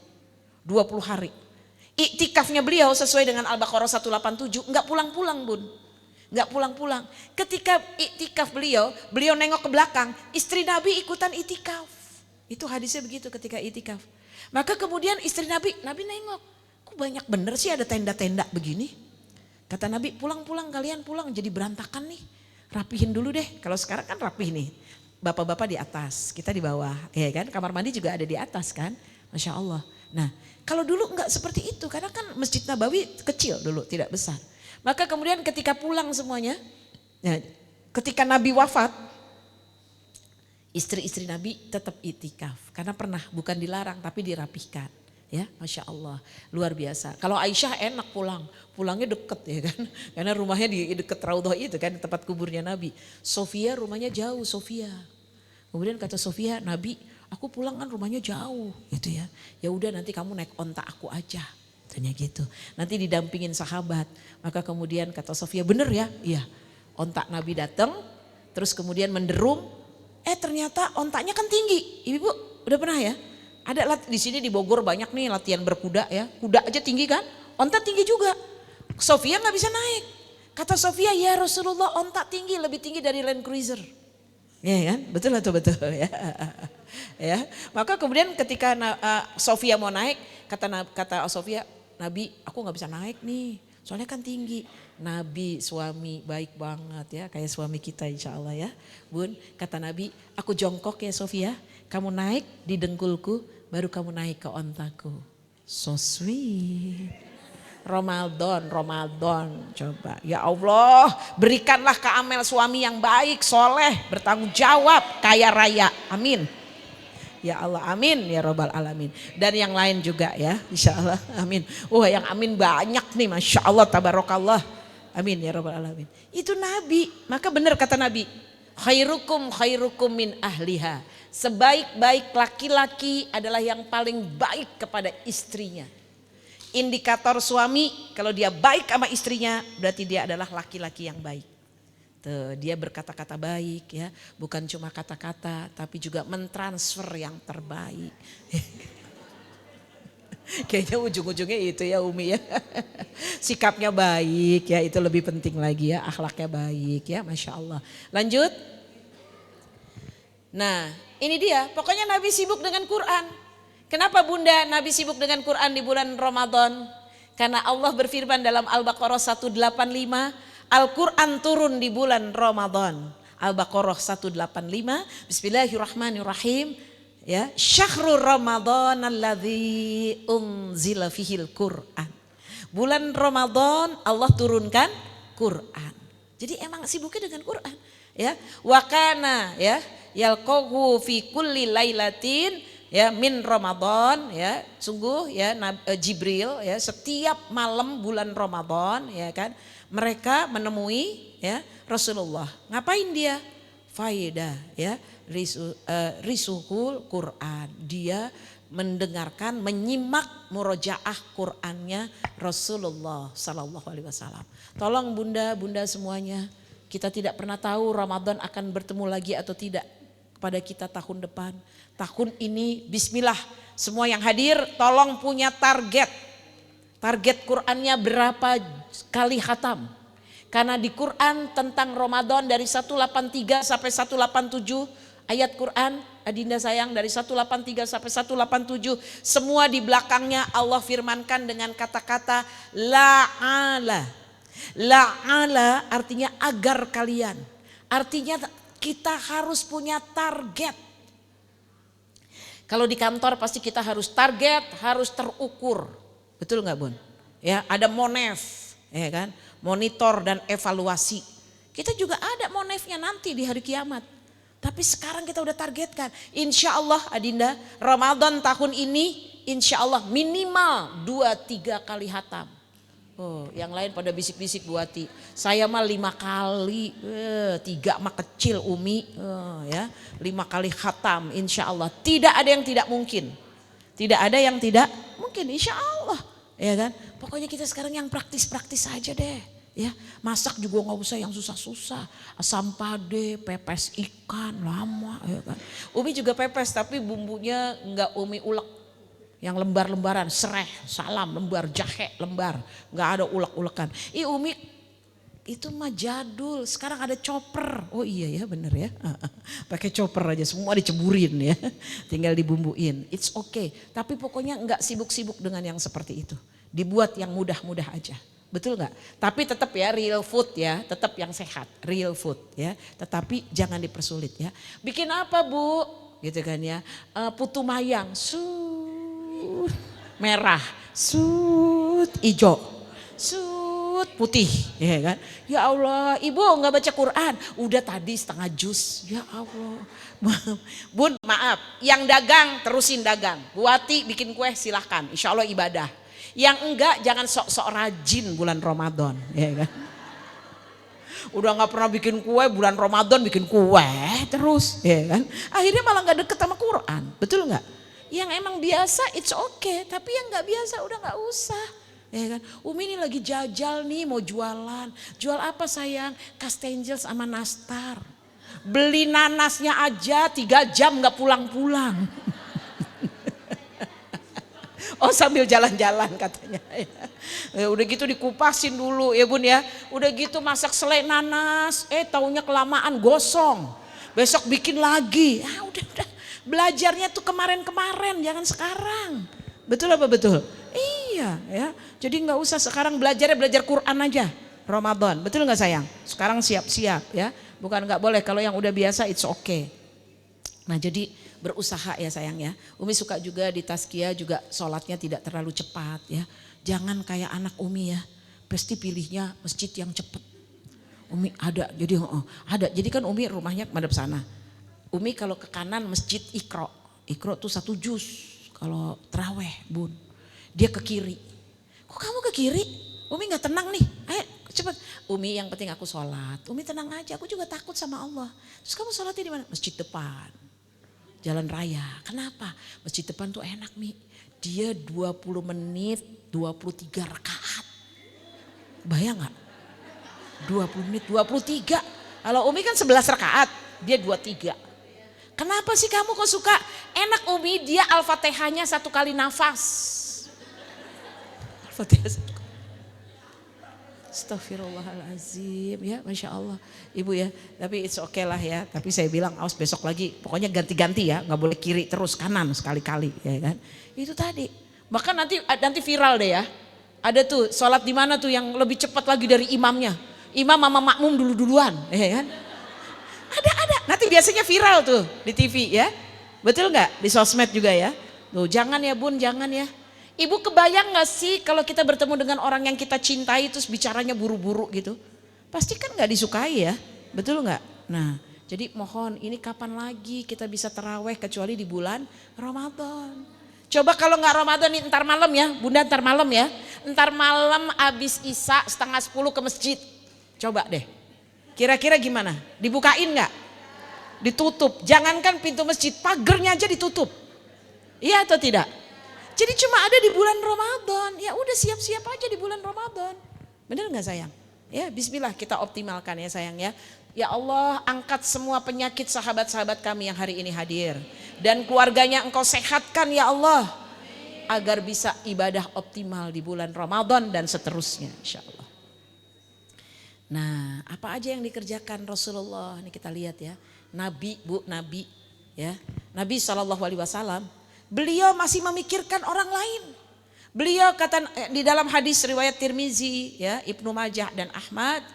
Speaker 1: 20 hari. Iktikafnya beliau sesuai dengan Al-Baqarah 187 enggak pulang-pulang Bun. Enggak pulang-pulang. Ketika iktikaf beliau nengok ke belakang, istri Nabi ikutan iktikaf. Itu hadisnya begitu ketika itikaf. Maka kemudian istri Nabi nengok, kok banyak bener sih ada tenda-tenda begini. Kata Nabi, pulang-pulang kalian pulang, jadi berantakan nih. Rapihin dulu deh, kalau sekarang kan rapih nih. Bapak-bapak di atas, kita di bawah, ya kan? Kamar mandi juga ada di atas kan, Masya Allah. Nah, kalau dulu enggak seperti itu, karena kan Masjid Nabawi kecil dulu, tidak besar. Maka kemudian ketika pulang semuanya, ya, ketika Nabi wafat, istri-istri Nabi tetap itikaf. Karena pernah, bukan dilarang tapi dirapihkan. Ya, Masya Allah, luar biasa. Kalau Aisyah enak pulangnya deket ya kan. Karena rumahnya di deket Raudhah itu kan, tempat kuburnya Nabi. Sofia rumahnya jauh, Sofia. Kemudian kata Sofia, Nabi aku pulang kan rumahnya jauh gitu ya. Ya udah nanti kamu naik onta aku aja. Tanya gitu. Nanti didampingin sahabat. Maka kemudian kata Sofia, bener ya? Iya. Onta Nabi datang, terus kemudian menderum. Ternyata ontanya kan tinggi. Ibu udah pernah ya? Ada di sini di Bogor banyak nih latihan berkuda ya. Kuda aja tinggi kan? Onta tinggi juga. Sofia nggak bisa naik. Kata Sofia, ya Rasulullah onta tinggi, lebih tinggi dari Land Cruiser. Ya kan? Betul atau betul ya. Ya. Maka kemudian ketika Sofia mau naik, kata Sofia, Nabi aku nggak bisa naik nih. Soalnya kan tinggi. Nabi suami baik banget ya, kayak suami kita insya Allah ya. Bun, kata Nabi, aku jongkok ya Sofia, kamu naik di dengkulku, baru kamu naik ke ontaku. So sweet. Ramadan, coba. Ya Allah, berikanlah ke Amel suami yang baik, soleh, bertanggung jawab, kaya raya. Amin. Ya Allah, amin ya Rabbal Alamin. Dan yang lain juga ya, insya Allah, amin. Yang amin banyak nih, Masya Allah, tabarakallah. Amin ya Rabbal Alamin. Itu Nabi, maka benar kata Nabi, khairukum min ahliha. Sebaik-baik laki-laki adalah yang paling baik kepada istrinya. Indikator suami kalau dia baik sama istrinya berarti dia adalah laki-laki yang baik. Tuh, dia berkata-kata baik ya, bukan cuma kata-kata tapi juga mentransfer yang terbaik. Kayaknya ujung-ujungnya itu ya Umi ya. Sikapnya baik ya, itu lebih penting lagi ya, akhlaknya baik ya, Masya Allah. Lanjut. Nah ini dia, pokoknya Nabi sibuk dengan Quran. Kenapa Bunda Nabi sibuk dengan Quran di bulan Ramadan? Karena Allah berfirman dalam Al-Baqarah 185, Al-Quran turun di bulan Ramadan. Al-Baqarah 185, Bismillahirrahmanirrahim. Ya, Syahrul Ramadan alladzi unzila fihil Quran. Bulan Ramadan Allah turunkan Quran. Jadi emang sibuknya dengan Quran. Ya, wakana ya yalqahu fi kulli lailatin. Ya min Ramadan ya, sungguh ya Jibril ya setiap malam bulan Ramadan ya kan mereka menemui ya Rasulullah. Ngapain dia? Faedah ya risuhul Quran. Dia mendengarkan, menyimak murojaah Qurannya Rasulullah Sallallahu Alaihi Wasallam. Tolong bunda semuanya, kita tidak pernah tahu Ramadan akan bertemu lagi atau tidak pada kita tahun depan. Tahun ini bismillah, semua yang hadir tolong punya target. Target Qurannya berapa kali khatam. Karena di Quran tentang Ramadan dari 183 sampai 187 ayat Quran, Adinda sayang, dari 183 sampai 187 semua di belakangnya Allah firmankan dengan kata-kata la'ala. La'ala artinya agar kalian. Artinya kita harus punya target. Kalau di kantor pasti kita harus target, harus terukur. Betul nggak Bun? Ya, ada monef, ya kan? Monitor dan evaluasi. Kita juga ada monefnya nanti di hari kiamat. Tapi sekarang kita udah targetkan. Insya Allah Adinda, Ramadan tahun ini insya Allah minimal 2-3 kali hatam. Oh, yang lain pada bisik-bisik Bu Ati. Saya mah 5 kali, 3 mah kecil Umi, ya 5 kali khatam insya Allah. Tidak ada yang tidak mungkin. Tidak ada yang tidak mungkin insya Allah. Ya kan? Pokoknya kita sekarang yang praktis-praktis saja deh. Ya, masak juga nggak usah yang susah-susah. Asam pade, pepes ikan lama, ya kan. Umi juga pepes tapi bumbunya nggak Umi ulek. Yang lembar-lembaran, sereh, salam, lembar, jahe, lembar. Gak ada ulek-ulekan. Umi Itu mah jadul, sekarang ada chopper. Oh iya ya bener ya. Pakai chopper aja semua diceburin ya. Tinggal dibumbuin. It's okay. Tapi pokoknya enggak sibuk-sibuk dengan yang seperti itu. Dibuat yang mudah-mudah aja. Betul enggak? Tapi tetap ya real food ya. Tetap yang sehat. Real food ya. Tetapi jangan dipersulit ya. Bikin apa Bu? Gitu kan ya. Putu mayang. Merah. Hijau. Putih, ya kan? Ya Allah, ibu nggak baca Quran, udah tadi setengah jus, ya Allah. Bun, maaf, yang dagang terusin dagang, buati bikin kue silahkan, insya Allah ibadah. Yang enggak jangan sok-sok rajin bulan Ramadan, ya kan? Udah nggak pernah bikin kue, bulan Ramadan bikin kue terus, ya kan? Akhirnya malah nggak deket sama Quran, betul nggak? Yang emang biasa it's okay, tapi yang nggak biasa udah nggak usah. Ya kan? Umi ini lagi jajal nih mau jualan. Jual apa sayang? Kastengel sama nastar. Beli nanasnya aja 3 jam gak pulang-pulang. Oh sambil jalan-jalan katanya. Ya, udah gitu dikupasin dulu ya Bun ya. Udah gitu masak selai nanas. Taunya kelamaan gosong. Besok bikin lagi. Udah. Belajarnya tuh kemarin-kemarin jangan sekarang. Betul apa betul? Iya ya. Jadi nggak usah sekarang belajar Quran aja. Ramadan, betul nggak sayang? Sekarang siap-siap ya. Bukan nggak boleh, kalau yang udah biasa it's okay. Nah jadi berusaha ya sayang ya. Umi suka juga di tazkiyah juga sholatnya tidak terlalu cepat ya. Jangan kayak anak Umi ya. Pasti pilihnya masjid yang cepat. Umi ada, jadi kan Umi rumahnya madhab sana. Umi kalau ke kanan masjid Iqra. Iqra tuh 1 juz. Kalau terawih Bun, dia ke kiri. Kok kamu ke kiri? Umi gak tenang nih, ayo cepet. Umi yang penting aku sholat, Umi tenang aja, aku juga takut sama Allah. Terus kamu sholatnya di mana? Masjid depan, jalan raya. Kenapa? Masjid depan tuh enak Mi, dia 20 menit 23 rakaat. Bayang gak? 20 menit 23, kalau Umi kan 11 rakaat, dia 23. Kenapa sih kamu kok suka? Enak Umi, dia Al-Fatihahnya 1 kali nafas. Al-Fatihah 1 kali. Astaghfirullahaladzim ya, Masya Allah. Ibu ya, tapi it's okay lah ya. Tapi saya bilang awas besok lagi, pokoknya ganti-ganti ya. Gak boleh kiri terus, kanan sekali-kali ya kan. Itu tadi, bahkan nanti viral deh ya. Ada tuh sholat di mana tuh yang lebih cepat lagi dari imamnya. Imam sama makmum duluan ya kan. Ada. Nanti biasanya viral tuh di TV ya. Betul nggak? Di sosmed juga ya. Tuh jangan ya Bun, jangan ya. Ibu kebayang nggak sih kalau kita bertemu dengan orang yang kita cintai terus bicaranya buru-buru gitu? Pasti kan nggak disukai ya. Betul nggak? Nah, jadi mohon ini kapan lagi kita bisa taraweh kecuali di bulan Ramadan. Coba kalau nggak Ramadan nih ntar malam ya, Bunda ntar malam ya. Ntar malam abis Isya 9:30 ke masjid. Coba deh. Kira-kira gimana? Dibukain nggak? Ditutup. Jangankan pintu masjid, pagernya aja ditutup. Iya atau tidak? Jadi cuma ada di bulan Ramadan. Ya udah siap-siap aja di bulan Ramadan. Bener nggak sayang? Ya bismillah kita optimalkan ya sayang ya. Ya Allah angkat semua penyakit sahabat-sahabat kami yang hari ini hadir. Dan keluarganya Engkau sehatkan ya Allah. Agar bisa ibadah optimal di bulan Ramadan dan seterusnya insya Allah. Nah, apa aja yang dikerjakan Rasulullah? Ini kita lihat ya. Nabi, Bu, Nabi ya. Nabi SAW, beliau masih memikirkan orang lain. Beliau kata di dalam hadis riwayat Tirmizi ya, Ibnu Majah dan Ahmad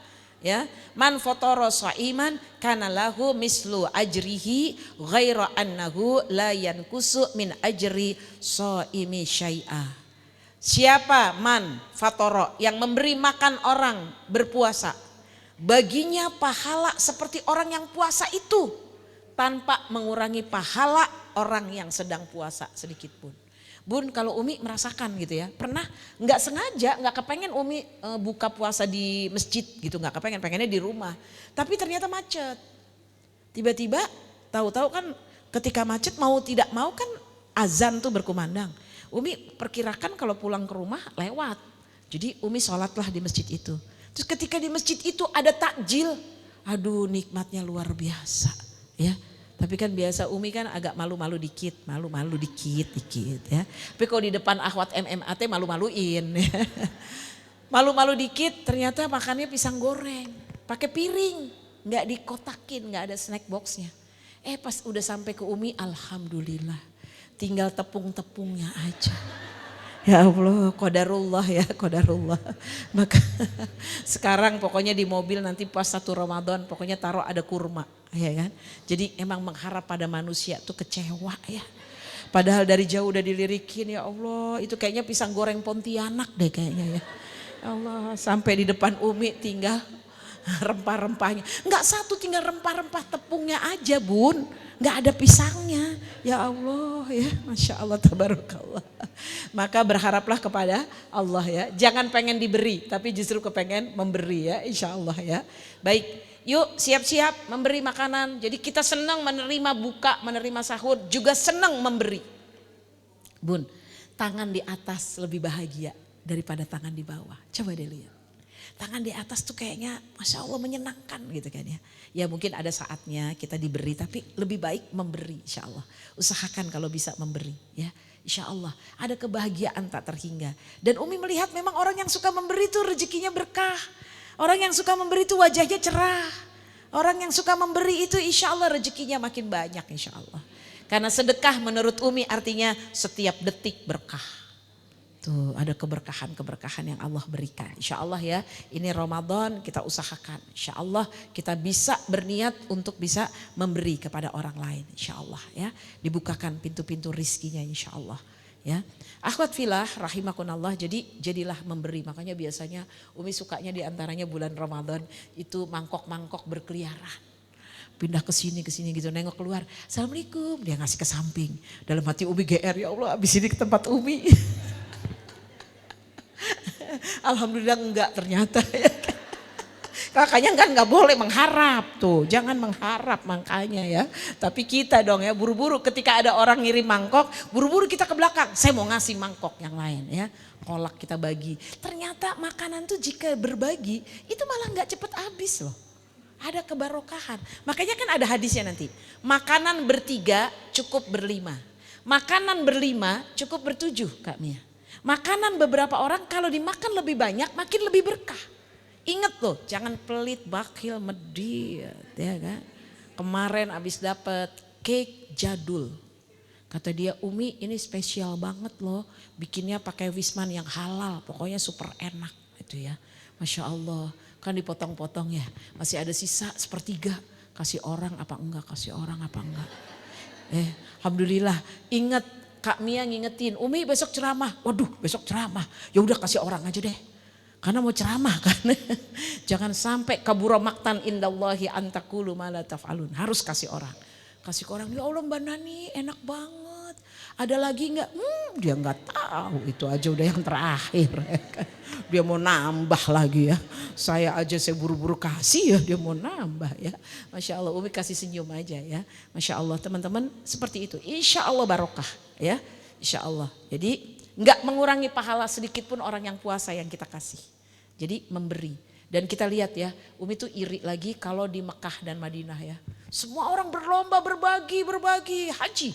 Speaker 1: ya, man fatara shaiman kana lahu mislu ajrihi ghaira annahu la yankusu min ajri shaimi syai'a. Siapa man fatoro yang memberi makan orang berpuasa, baginya pahala seperti orang yang puasa itu tanpa mengurangi pahala orang yang sedang puasa sedikit pun. Bun, kalau Umi merasakan gitu ya, pernah nggak sengaja nggak kepengen Umi buka puasa di masjid gitu, nggak kepengen, pengennya di rumah, tapi ternyata macet. Tiba-tiba tahu-tahu kan ketika macet mau tidak mau kan azan tuh berkumandang. Umi perkirakan kalau pulang ke rumah lewat. Jadi Umi sholatlah di masjid itu. Terus ketika di masjid itu ada takjil. Aduh nikmatnya luar biasa ya. Tapi kan biasa Umi kan agak malu-malu dikit ya. Tapi kalau di depan akhwat MMAT malu-maluin ya. Malu-malu dikit ternyata makannya pisang goreng. Pakai piring, nggak dikotakin, nggak ada snack boxnya. Pas udah sampai ke Umi, alhamdulillah. Tinggal tepung-tepungnya aja. Ya Allah, qadarullah ya, qadarullah. Maka sekarang pokoknya di mobil nanti pas 1 Ramadan pokoknya taruh ada kurma, ya kan. Jadi emang mengharap pada manusia tuh kecewa ya. Padahal dari jauh udah dilirikin, ya Allah itu kayaknya pisang goreng Pontianak deh kayaknya ya. Ya Allah, sampai di depan Umi tinggal rempah-rempahnya. Enggak satu, tinggal rempah-rempah tepungnya aja Bun. Enggak ada pisangnya. Ya Allah ya, Masya Allah tabarakallah. Maka berharaplah kepada Allah ya. Jangan pengen diberi tapi justru kepengen memberi ya, insya Allah ya. Baik, yuk siap-siap memberi makanan. Jadi kita senang menerima buka, menerima sahur, juga senang memberi. Bun, tangan di atas lebih bahagia daripada tangan di bawah. Coba deh lihat. Tangan di atas tuh kayaknya Masya Allah menyenangkan gitu kan ya. Ya mungkin ada saatnya kita diberi tapi lebih baik memberi insya Allah. Usahakan kalau bisa memberi ya. Insya Allah ada kebahagiaan tak terhingga. Dan Umi melihat memang orang yang suka memberi itu rezekinya berkah. Orang yang suka memberi itu wajahnya cerah. Orang yang suka memberi itu insya Allah rezekinya makin banyak insya Allah. Karena sedekah menurut Umi artinya setiap detik berkah. Tuh ada keberkahan-keberkahan yang Allah berikan. Insya Allah ya, ini Ramadan kita usahakan. Insya Allah kita bisa berniat untuk bisa memberi kepada orang lain. Insya Allah ya, dibukakan pintu-pintu rizkinya insya Allah. Ya, akhwat filah rahimakunallah, jadi jadilah memberi. Makanya biasanya Umi sukanya diantaranya bulan Ramadan itu mangkok-mangkok berkeliaran. Pindah ke sini gitu, nengok keluar. Assalamualaikum, dia ngasih ke samping. Dalam hati Umi GR, ya Allah abis ini ke tempat Umi. Alhamdulillah enggak ternyata ya. Kakaknya kan nggak boleh mengharap tuh, jangan mengharap makanya ya. Tapi kita dong ya buru-buru ketika ada orang ngirim mangkok, buru-buru kita ke belakang. Saya mau ngasih mangkok yang lain ya, kolak kita bagi. Ternyata makanan tuh jika berbagi itu malah nggak cepet habis loh. Ada kebarokahan. Makanya kan ada hadisnya nanti. Makanan bertiga cukup berlima. Makanan berlima cukup bertujuh Kak Mia. Makanan beberapa orang kalau dimakan lebih banyak makin lebih berkah. Ingat loh, jangan pelit, bakhil, mediat ya kan. Kemarin abis dapet cake jadul. Kata dia, Umi ini spesial banget loh, bikinnya pakai Wisman yang halal, pokoknya super enak itu ya. Masya Allah, kan dipotong-potong ya, masih ada sisa sepertiga. Kasih orang apa enggak, kasih orang apa enggak. Alhamdulillah, ingat Kak Mia ngingetin, Umi besok ceramah. Waduh besok ceramah, ya udah kasih orang aja deh. Karena mau ceramah kan. Jangan sampai kabura maktan indallahi antakulu ma la taf'alun. Harus kasih orang. Kasih ke orang, ya Allah Mbak Nani enak banget. Ada lagi enggak? Dia enggak tahu, itu aja udah yang terakhir. Dia mau nambah lagi ya. Saya buru-buru kasih ya, dia mau nambah ya. Masya Allah, Umi kasih senyum aja ya. Masya Allah teman-teman seperti itu. Insya Allah barokah ya. Insya Allah. Jadi enggak mengurangi pahala sedikit pun orang yang puasa yang kita kasih. Jadi memberi. Dan kita lihat ya, Umi tuh iri lagi kalau di Mekah dan Madinah ya. Semua orang berlomba berbagi. Haji.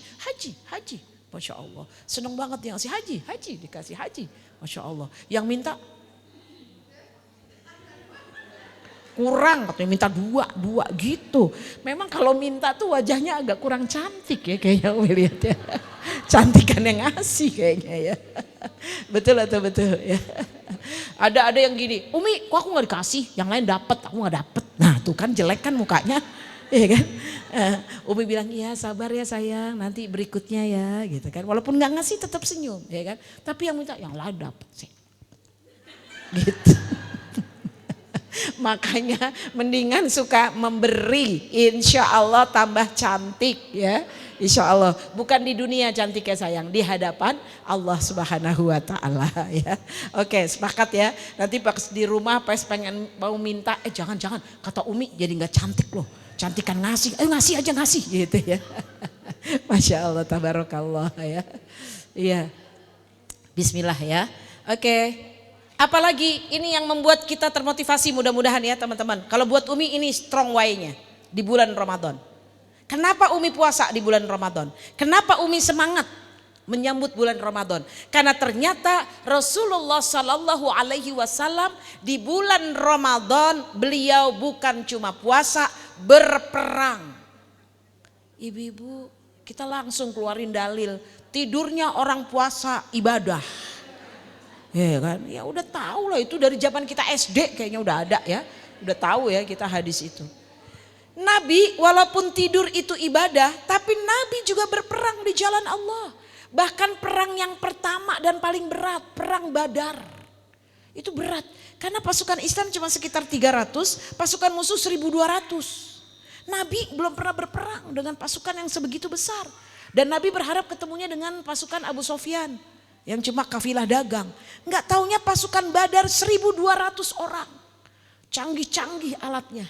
Speaker 1: Masya Allah. Seneng banget yang ngasih haji, dikasih haji. Masya Allah. Yang minta kurang, katanya minta dua gitu. Memang kalau minta tuh wajahnya agak kurang cantik ya kayaknya Umi lihat ya. Cantikan yang ngasih kayaknya ya. Betul atau betul ya. Ada yang gini, Umi kok aku gak dikasih, yang lain dapat, aku gak dapet. Nah tuh kan jelek kan mukanya. Iya kan? Umi bilang iya sabar ya sayang, nanti berikutnya ya gitu kan. Walaupun gak ngasih tetap senyum ya kan. Tapi yang minta yang lain dapat sih. Gitu. Makanya mendingan suka memberi, insya Allah tambah cantik ya, insya Allah. Bukan di dunia cantik ya sayang, di hadapan Allah Subhanahu Wa Taala ya. Oke sepakat ya. Nanti pas di rumah pas pengen mau minta, jangan kata Umi jadi nggak cantik loh, cantikan ngasih, ngasih aja ngasih gitu ya. Masya Allah tabarakallah ya. Iya. Bismillah ya. Oke. Apalagi ini yang membuat kita termotivasi mudah-mudahan ya teman-teman. Kalau buat Umi ini strong way-nya di bulan Ramadan. Kenapa Umi puasa di bulan Ramadan? Kenapa Umi semangat? menyambut bulan Ramadan. Karena ternyata Rasulullah Shallallahu Alaihi Wasallam di bulan Ramadan beliau bukan cuma puasa, berperang. Ibu-ibu, kita langsung keluarin dalil, tidurnya orang puasa ibadah. Ya kan? Ya udah tahu lah, itu dari zaman kita SD kayaknya udah ada ya. Udah tahu ya kita hadis itu. Nabi walaupun tidur itu ibadah, tapi Nabi juga berperang di jalan Allah. Bahkan perang yang pertama dan paling berat, perang Badar. Itu berat, karena pasukan Islam cuma sekitar 300, pasukan musuh 1.200. Nabi belum pernah berperang dengan pasukan yang sebegitu besar. Dan Nabi berharap ketemunya dengan pasukan Abu Sofyan yang cuma kafilah dagang. Enggak taunya pasukan Badar 1.200 orang. Canggih-canggih alatnya.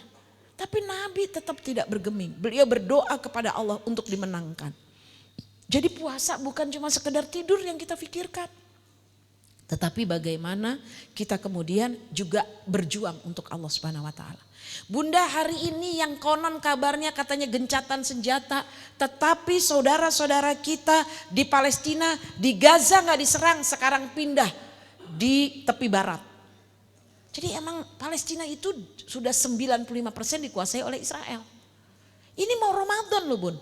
Speaker 1: Tapi Nabi tetap tidak bergeming. Beliau berdoa kepada Allah untuk dimenangkan. Jadi puasa bukan cuma sekedar tidur yang kita pikirkan. Tetapi bagaimana kita kemudian juga berjuang untuk Allah Subhanahu wa taala. Bunda, hari ini yang konon kabarnya katanya gencatan senjata, tetapi saudara-saudara kita di Palestina, di Gaza nggak diserang, sekarang pindah di tepi barat. Jadi emang Palestina itu sudah 95% dikuasai oleh Israel. Ini mau Ramadan loh Bun.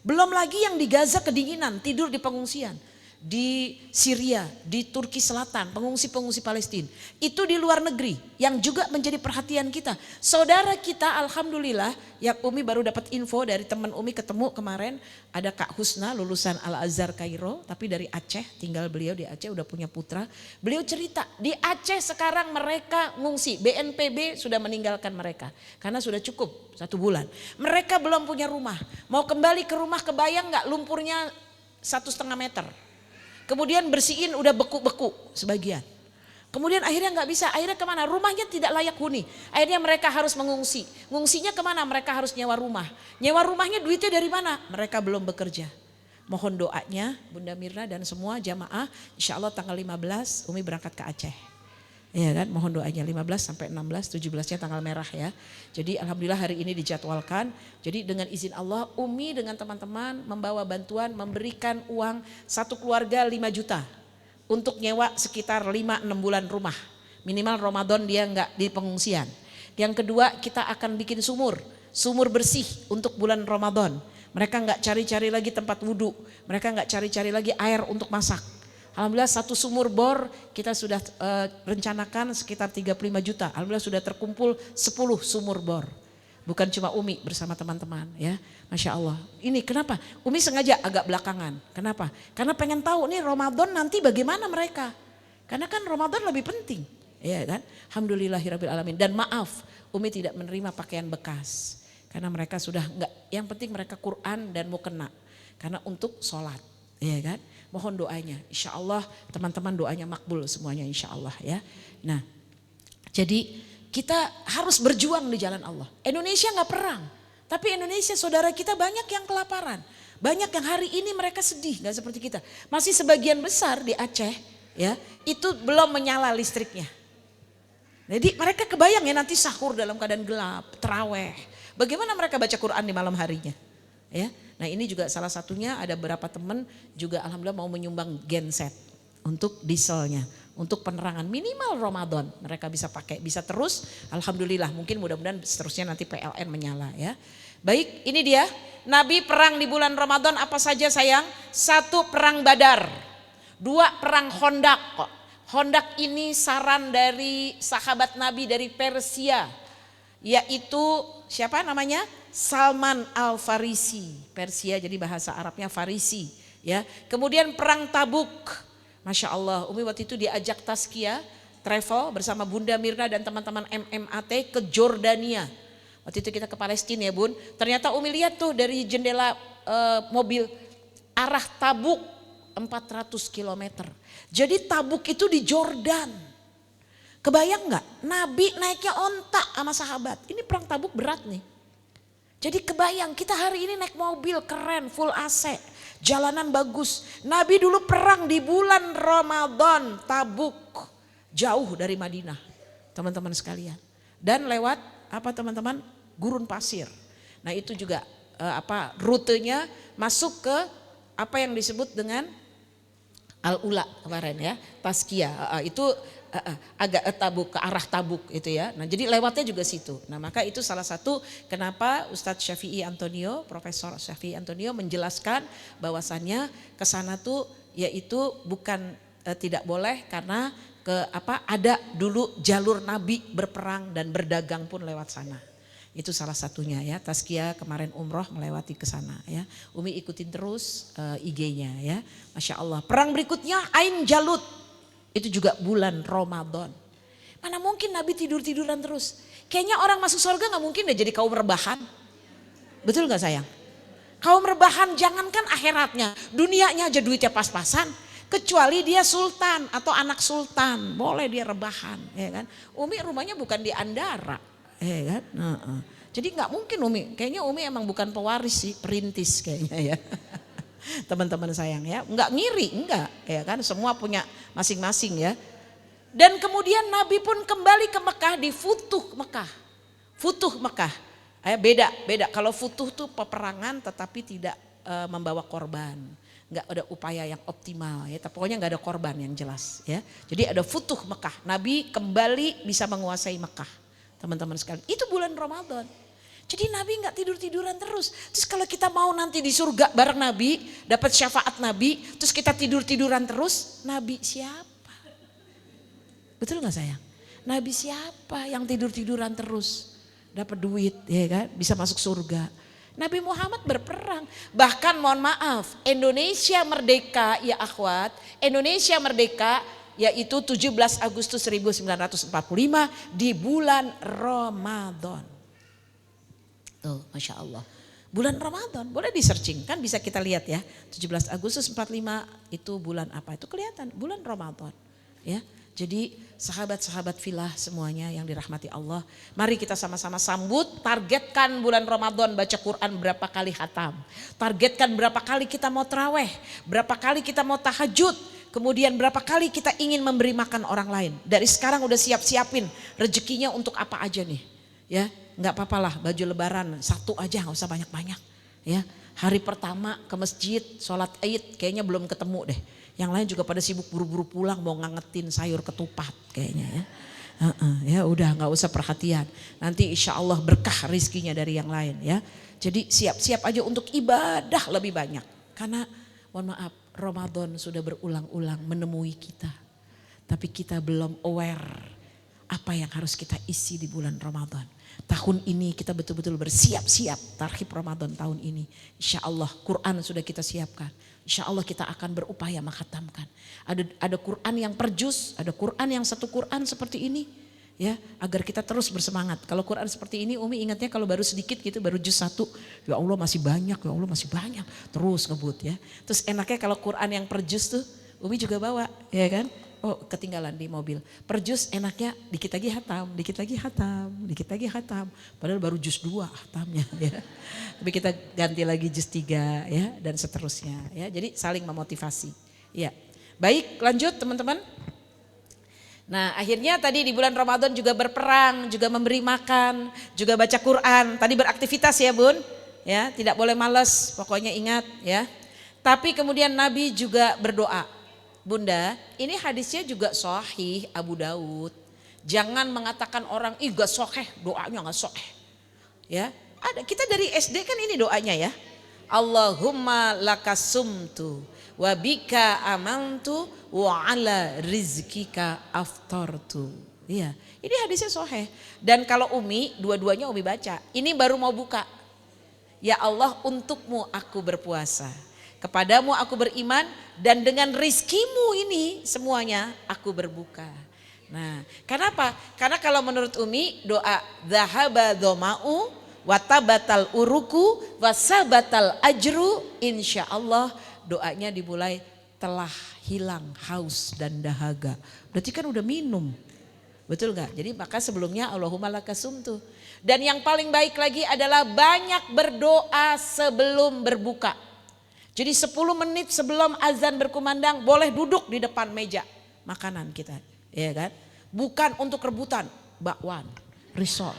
Speaker 1: Belum lagi yang di Gaza kedinginan, tidur di pengungsian. Di Syria, di Turki Selatan, pengungsi-pengungsi Palestina. Itu di luar negeri yang juga menjadi perhatian kita. Saudara kita alhamdulillah, yang Umi baru dapat info dari teman Umi ketemu kemarin. Ada Kak Husna lulusan Al-Azhar Kairo, tapi dari Aceh, tinggal beliau di Aceh udah punya putra. Beliau cerita di Aceh sekarang mereka ngungsi, BNPB sudah meninggalkan mereka. Karena sudah cukup 1 bulan. Mereka belum punya rumah, mau kembali ke rumah kebayang gak lumpurnya 1,5 meter. Kemudian bersihin udah beku-beku sebagian. Kemudian akhirnya nggak bisa, akhirnya kemana? Rumahnya tidak layak huni. Akhirnya mereka harus mengungsi. Ngungsinya kemana? Mereka harus nyewa rumah. Nyewa rumahnya duitnya dari mana? Mereka belum bekerja. Mohon doanya Bunda Mirna dan semua jamaah. Insya Allah tanggal 15 Umi berangkat ke Aceh. Ya kan, mohon doanya 15 sampai 16, 17-nya tanggal merah ya. Jadi alhamdulillah hari ini dijadwalkan. Jadi dengan izin Allah Umi dengan teman-teman membawa bantuan, memberikan uang satu keluarga 5 juta. Untuk nyewa sekitar 5-6 bulan rumah. Minimal Ramadan dia enggak di pengungsian. Yang kedua kita akan bikin sumur bersih untuk bulan Ramadan. Mereka enggak cari-cari lagi tempat wudhu. Mereka enggak cari-cari lagi air untuk masak. Alhamdulillah 1 sumur bor kita sudah rencanakan sekitar 35 juta. Alhamdulillah sudah terkumpul 10 sumur bor. Bukan cuma Umi bersama teman-teman ya. Masya Allah. Ini kenapa? Umi sengaja agak belakangan. Kenapa? Karena pengen tahu nih Ramadan nanti bagaimana mereka. Karena kan Ramadan lebih penting. Ya kan? Alhamdulillahirabbil alamin. Dan maaf Umi tidak menerima pakaian bekas. Karena mereka sudah enggak, yang penting mereka Quran dan mau kena. Karena untuk sholat. Ya kan? Mohon doanya, insya Allah teman-teman doanya makbul semuanya insya Allah ya. Nah jadi kita harus berjuang di jalan Allah. Indonesia gak perang, tapi Indonesia saudara kita banyak yang kelaparan. Banyak yang hari ini mereka sedih gak seperti kita. Masih sebagian besar di Aceh ya itu belum menyala listriknya. Jadi mereka kebayang ya nanti sahur dalam keadaan gelap, terawih. Bagaimana mereka baca Quran di malam harinya ya. Nah ini juga salah satunya ada beberapa teman juga alhamdulillah mau menyumbang genset untuk dieselnya. Untuk penerangan minimal Ramadan mereka bisa pakai, bisa terus alhamdulillah mungkin mudah-mudahan seterusnya nanti PLN menyala ya. Baik ini dia Nabi perang di bulan Ramadan apa saja sayang? 1 perang Badar, 2 perang Khandaq. Khandaq ini saran dari sahabat Nabi dari Persia yaitu siapa namanya? Salman Al-Farisi, Persia jadi bahasa Arabnya Farisi ya. Kemudian perang Tabuk, Masya Allah Umi waktu itu diajak tazkiyah travel bersama Bunda Mirna dan teman-teman MMAT ke Jordania. Waktu itu kita ke Palestina ya Bun. Ternyata Umi lihat tuh dari jendela mobil arah Tabuk 400 km. Jadi Tabuk itu di Jordan. Kebayang nggak? Nabi naiknya onta sama sahabat. Ini perang Tabuk berat nih. Jadi kebayang kita hari ini naik mobil keren full AC, jalanan bagus. Nabi dulu perang di bulan Ramadan Tabuk, jauh dari Madinah teman-teman sekalian. Dan lewat apa teman-teman? Gurun pasir. Nah itu juga rutenya masuk ke apa yang disebut dengan Al-Ula kemarin ya, Tazkiyah itu agak Tabuk, ke arah Tabuk itu ya. Nah jadi lewatnya juga situ. Nah maka itu salah satu kenapa Ustadz Syafi'i Antonio, Profesor Syafi'i Antonio menjelaskan bahwasannya ke sana tuh yaitu bukan tidak boleh karena ada dulu jalur Nabi berperang dan berdagang pun lewat sana. Itu salah satunya ya, Tazkiyah kemarin umroh melewati ke sana ya. Umi ikutin terus IG-nya ya. Masya Allah. Perang berikutnya Ain Jalut. Itu juga bulan Ramadan. Mana mungkin Nabi tidur-tiduran terus. Kayaknya orang masuk surga gak mungkin deh jadi kaum rebahan. Betul gak sayang? Kaum rebahan jangankan akhiratnya, dunianya aja duitnya pas-pasan. Kecuali dia sultan atau anak sultan, boleh dia rebahan ya kan. Umi rumahnya bukan di Andara. Kan? Jadi nggak mungkin Umi, kayaknya Umi emang bukan pewaris sih, perintis kayaknya ya. Teman-teman sayang ya, nggak ngiri, enggak ya kan, semua punya masing-masing ya. Dan kemudian Nabi pun kembali ke Mekah di Futuh Mekah. Futuh Mekah, beda. Kalau Futuh tuh peperangan tetapi tidak membawa korban. Nggak ada upaya yang optimal ya, tapi pokoknya nggak ada korban yang jelas ya. Jadi ada Futuh Mekah, Nabi kembali bisa menguasai Mekah. Teman-teman sekalian, itu bulan Ramadan. Jadi Nabi nggak tidur-tiduran terus. Terus kalau kita mau nanti di surga bareng Nabi, dapat syafaat Nabi, terus kita tidur-tiduran terus, Nabi siapa? Betul nggak sayang? Nabi siapa yang tidur-tiduran terus, dapat duit, ya kan? Bisa masuk surga. Nabi Muhammad berperang. Bahkan mohon maaf, Indonesia merdeka ya akhwat, Indonesia merdeka yaitu 17 Agustus 1945 di bulan Ramadan. Tuh, Masya Allah. Bulan Ramadan, boleh di searching kan bisa kita lihat ya. 17 Agustus 45 itu bulan apa? Itu kelihatan, bulan Ramadan. Ya. Jadi sahabat-sahabat filah semuanya yang dirahmati Allah. Mari kita sama-sama sambut, targetkan bulan Ramadan baca Quran berapa kali khatam. Targetkan berapa kali kita mau taraweh, berapa kali kita mau tahajud. Kemudian berapa kali kita ingin memberi makan orang lain. Dari sekarang udah siap-siapin rezekinya untuk apa aja nih. Ya, nggak apa-apalah baju lebaran satu aja, nggak usah banyak-banyak. Ya, hari pertama ke masjid, sholat Id kayaknya belum ketemu deh. Yang lain juga pada sibuk buru-buru pulang mau ngangetin sayur ketupat kayaknya ya. Ya udah nggak usah perhatian. Nanti insya Allah berkah rizkinya dari yang lain ya. Jadi siap-siap aja untuk ibadah lebih banyak. Karena mohon maaf, Ramadan sudah berulang-ulang menemui kita. Tapi kita belum aware apa yang harus kita isi di bulan Ramadan. Tahun ini kita betul-betul bersiap-siap tarhib Ramadan tahun ini. Insya Allah Quran sudah kita siapkan. Insya Allah kita akan berupaya menghatamkan. Ada Quran yang per juz, ada Quran yang satu Quran seperti ini. Ya, agar kita terus bersemangat. Kalau Quran seperti ini Umi ingatnya kalau baru sedikit gitu, baru juz 1, ya Allah masih banyak, ya Allah masih banyak. Terus ngebut ya. Terus enaknya kalau Quran yang per juz tuh Umi juga bawa, ya kan? Oh ketinggalan di mobil. Per juz enaknya dikit lagi hatam, dikit lagi hatam, dikit lagi hatam. Padahal baru juz 2 hatamnya ya. Tapi kita ganti lagi juz 3 ya dan seterusnya ya. Jadi saling memotivasi. Ya. Baik, lanjut teman-teman. Nah akhirnya tadi di bulan Ramadan juga berperang, juga memberi makan, juga baca Quran. Tadi beraktivitas ya Bun, ya tidak boleh malas, pokoknya ingat ya. Tapi kemudian Nabi juga berdoa. Bunda, ini hadisnya juga sahih Abu Daud. Jangan mengatakan orang, ih gak sahih, doanya gak sahih. Ya, ada kita dari SD kan ini doanya ya. Allahumma lakasumtu wa bika amantu wa ala rizkika aftartu. Iya, ini hadisnya sahih. Dan kalau Umi, dua-duanya Umi baca. Ini baru mau buka. Ya Allah, untukmu aku berpuasa. Kepadamu aku beriman dan dengan rizkimu ini semuanya aku berbuka. Nah, kenapa? Karena kalau menurut Umi doa dhahaba dhama'u watabatal uruku wasabatal ajru, insya Allah doanya dimulai telah hilang haus dan dahaga. Berarti kan udah minum. Betul gak? Jadi maka sebelumnya Allahumma lakasumtu. Dan yang paling baik lagi adalah banyak berdoa sebelum berbuka. Jadi 10 menit sebelum azan berkumandang boleh duduk di depan meja makanan kita. Ya kan? Bukan untuk rebutan, bakwan, risol.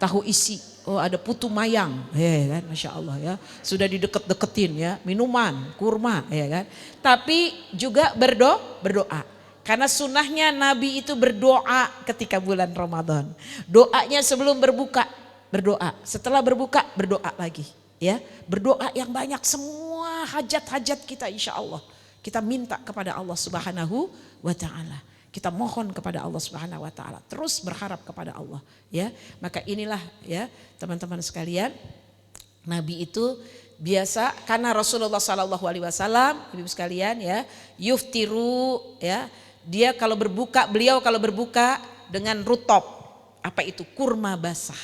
Speaker 1: tahu isi, oh ada putu mayang, ya kan, Masya Allah ya, sudah dideket-deketin ya, minuman, kurma, ya kan. Tapi juga berdoa. Karena sunnahnya Nabi itu berdoa ketika bulan Ramadan. Doanya sebelum berbuka, berdoa. Setelah berbuka, berdoa lagi. Ya, berdoa yang banyak, semua hajat-hajat kita insya Allah. Kita minta kepada Allah Subhanahu wa Ta'ala. Kita mohon kepada Allah Subhanahu wa Ta'ala. Terus berharap kepada Allah. Ya, maka inilah ya teman-teman sekalian. Nabi itu biasa, karena Rasulullah Sallallahu Alaihi Wasallam, ibu sekalian ya, yuftiru ya. Dia kalau berbuka, beliau kalau berbuka dengan rutop. Apa itu? Kurma basah.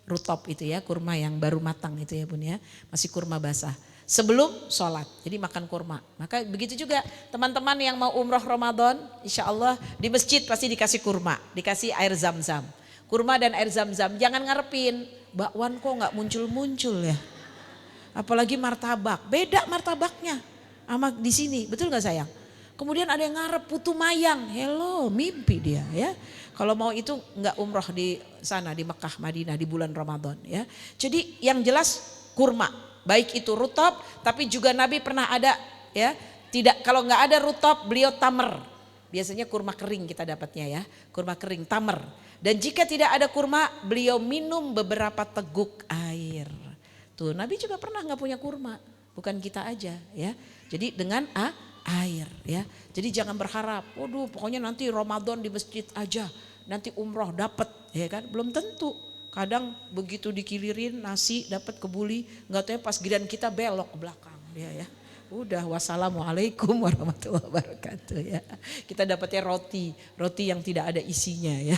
Speaker 1: Rutop itu ya, kurma yang baru matang itu ya Bun ya. Masih kurma basah. Sebelum sholat, jadi makan kurma. Maka begitu juga teman-teman yang mau umroh Ramadan, insya Allah di masjid pasti dikasih kurma. Dikasih air zam-zam. Kurma dan air zam-zam, jangan ngarepin. Bakwan kok gak muncul-muncul ya. Apalagi martabak, beda martabaknya sama di sini, betul gak sayang? Kemudian ada yang ngarep putu mayang, hello mimpi dia ya. Kalau mau itu nggak umroh di sana di Mekah, Madinah di bulan Ramadan ya. Jadi yang jelas kurma, baik itu rutop, tapi juga Nabi pernah ada ya. Tidak, kalau nggak ada rutop beliau tamer. Biasanya kurma kering kita dapatnya ya, kurma kering tamer. Dan jika tidak ada kurma beliau minum beberapa teguk air. Tuh Nabi juga pernah nggak punya kurma, bukan kita aja ya. Jadi dengan air ya. Jadi jangan berharap, waduh pokoknya nanti Ramadan di masjid aja, nanti umroh dapat ya kan, belum tentu. Kadang begitu dikilirin nasi dapat kebuli, nggak tahu ya pas giliran kita belok ke belakang dia ya. Udah wassalamualaikum warahmatullahi wabarakatuh ya. Kita dapatnya roti yang tidak ada isinya ya.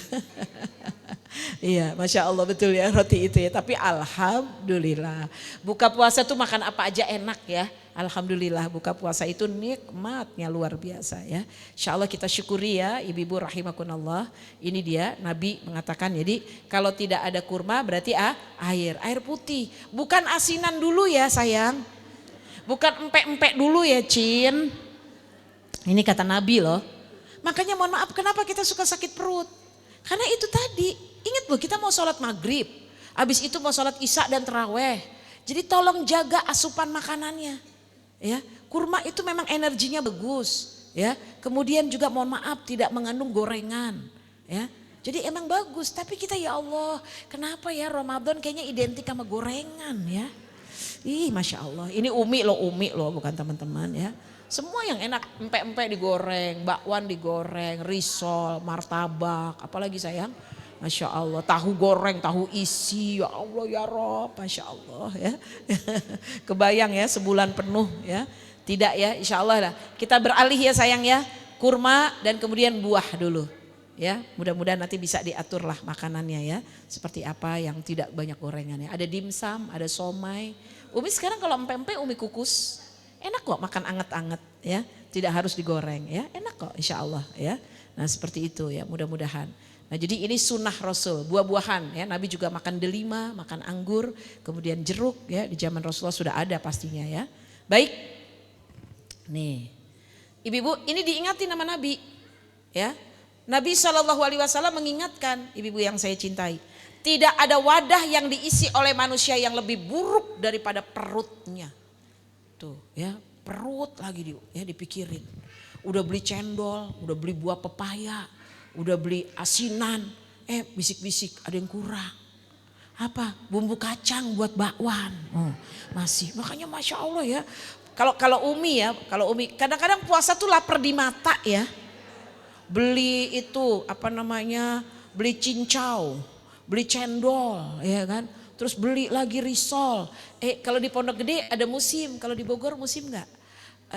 Speaker 1: Iya, Masya Allah betul ya roti itu ya. Tapi alhamdulillah buka puasa tuh makan apa aja enak ya. Alhamdulillah buka puasa itu nikmatnya luar biasa ya. Insya Allah kita syukuri ya ibu-ibu rahimakunallah. Ini dia Nabi mengatakan, jadi kalau tidak ada kurma berarti air putih. Bukan asinan dulu ya sayang. Bukan empek-empek dulu ya Cin. Ini kata Nabi loh. Makanya mohon maaf kenapa kita suka sakit perut. Karena itu tadi, ingat loh kita mau sholat maghrib. Habis itu mau sholat isya dan terawih. Jadi tolong jaga asupan makanannya. Ya, kurma itu memang energinya bagus. Ya, kemudian juga mohon maaf tidak mengandung gorengan. Ya, jadi emang bagus. Tapi kita ya Allah, kenapa ya Ramadan kayaknya identik sama gorengan ya. Ih Masya Allah, ini umi loh bukan teman-teman ya. Semua yang enak, empek-empek digoreng, bakwan digoreng, risol, martabak, apalagi sayang. Masya Allah, tahu goreng, tahu isi, ya Allah ya Rob, Masya Allah ya. Kebayang ya sebulan penuh ya. Tidak ya, insya Allah lah. Kita beralih ya sayang ya, kurma dan kemudian buah dulu. Ya, mudah-mudahan nanti bisa diatur lah makanannya ya. Seperti apa yang tidak banyak gorengannya. Ada dimsum, ada somai. Umi sekarang kalau empek-empek umi kukus. Enak kok makan anget-anget ya. Tidak harus digoreng ya. Enak kok insya Allah ya. Nah seperti itu ya mudah-mudahan. Nah jadi ini sunnah Rasul, buah-buahan ya. Nabi juga makan delima, makan anggur, kemudian jeruk ya. Di zaman Rasulullah sudah ada pastinya ya. Baik. Nih. Ibu-ibu ini diingati nama Nabi ya. Nabi SAW mengingatkan ibu-ibu yang saya cintai. Tidak ada wadah yang diisi oleh manusia yang lebih buruk daripada perutnya. Tuh ya, perut lagi dipikirin. Udah beli cendol, udah beli buah pepaya, udah beli asinan. Bisik-bisik ada yang kurang. Apa? Bumbu kacang buat bakwan. Oh, masih. Makanya Masya Allah ya. Kalau Umi kadang-kadang puasa tuh lapar di mata ya. Beli itu beli cincau, beli cendol ya kan. Terus beli lagi risol. Kalau di Pondok Gede ada musim, kalau di Bogor musim enggak?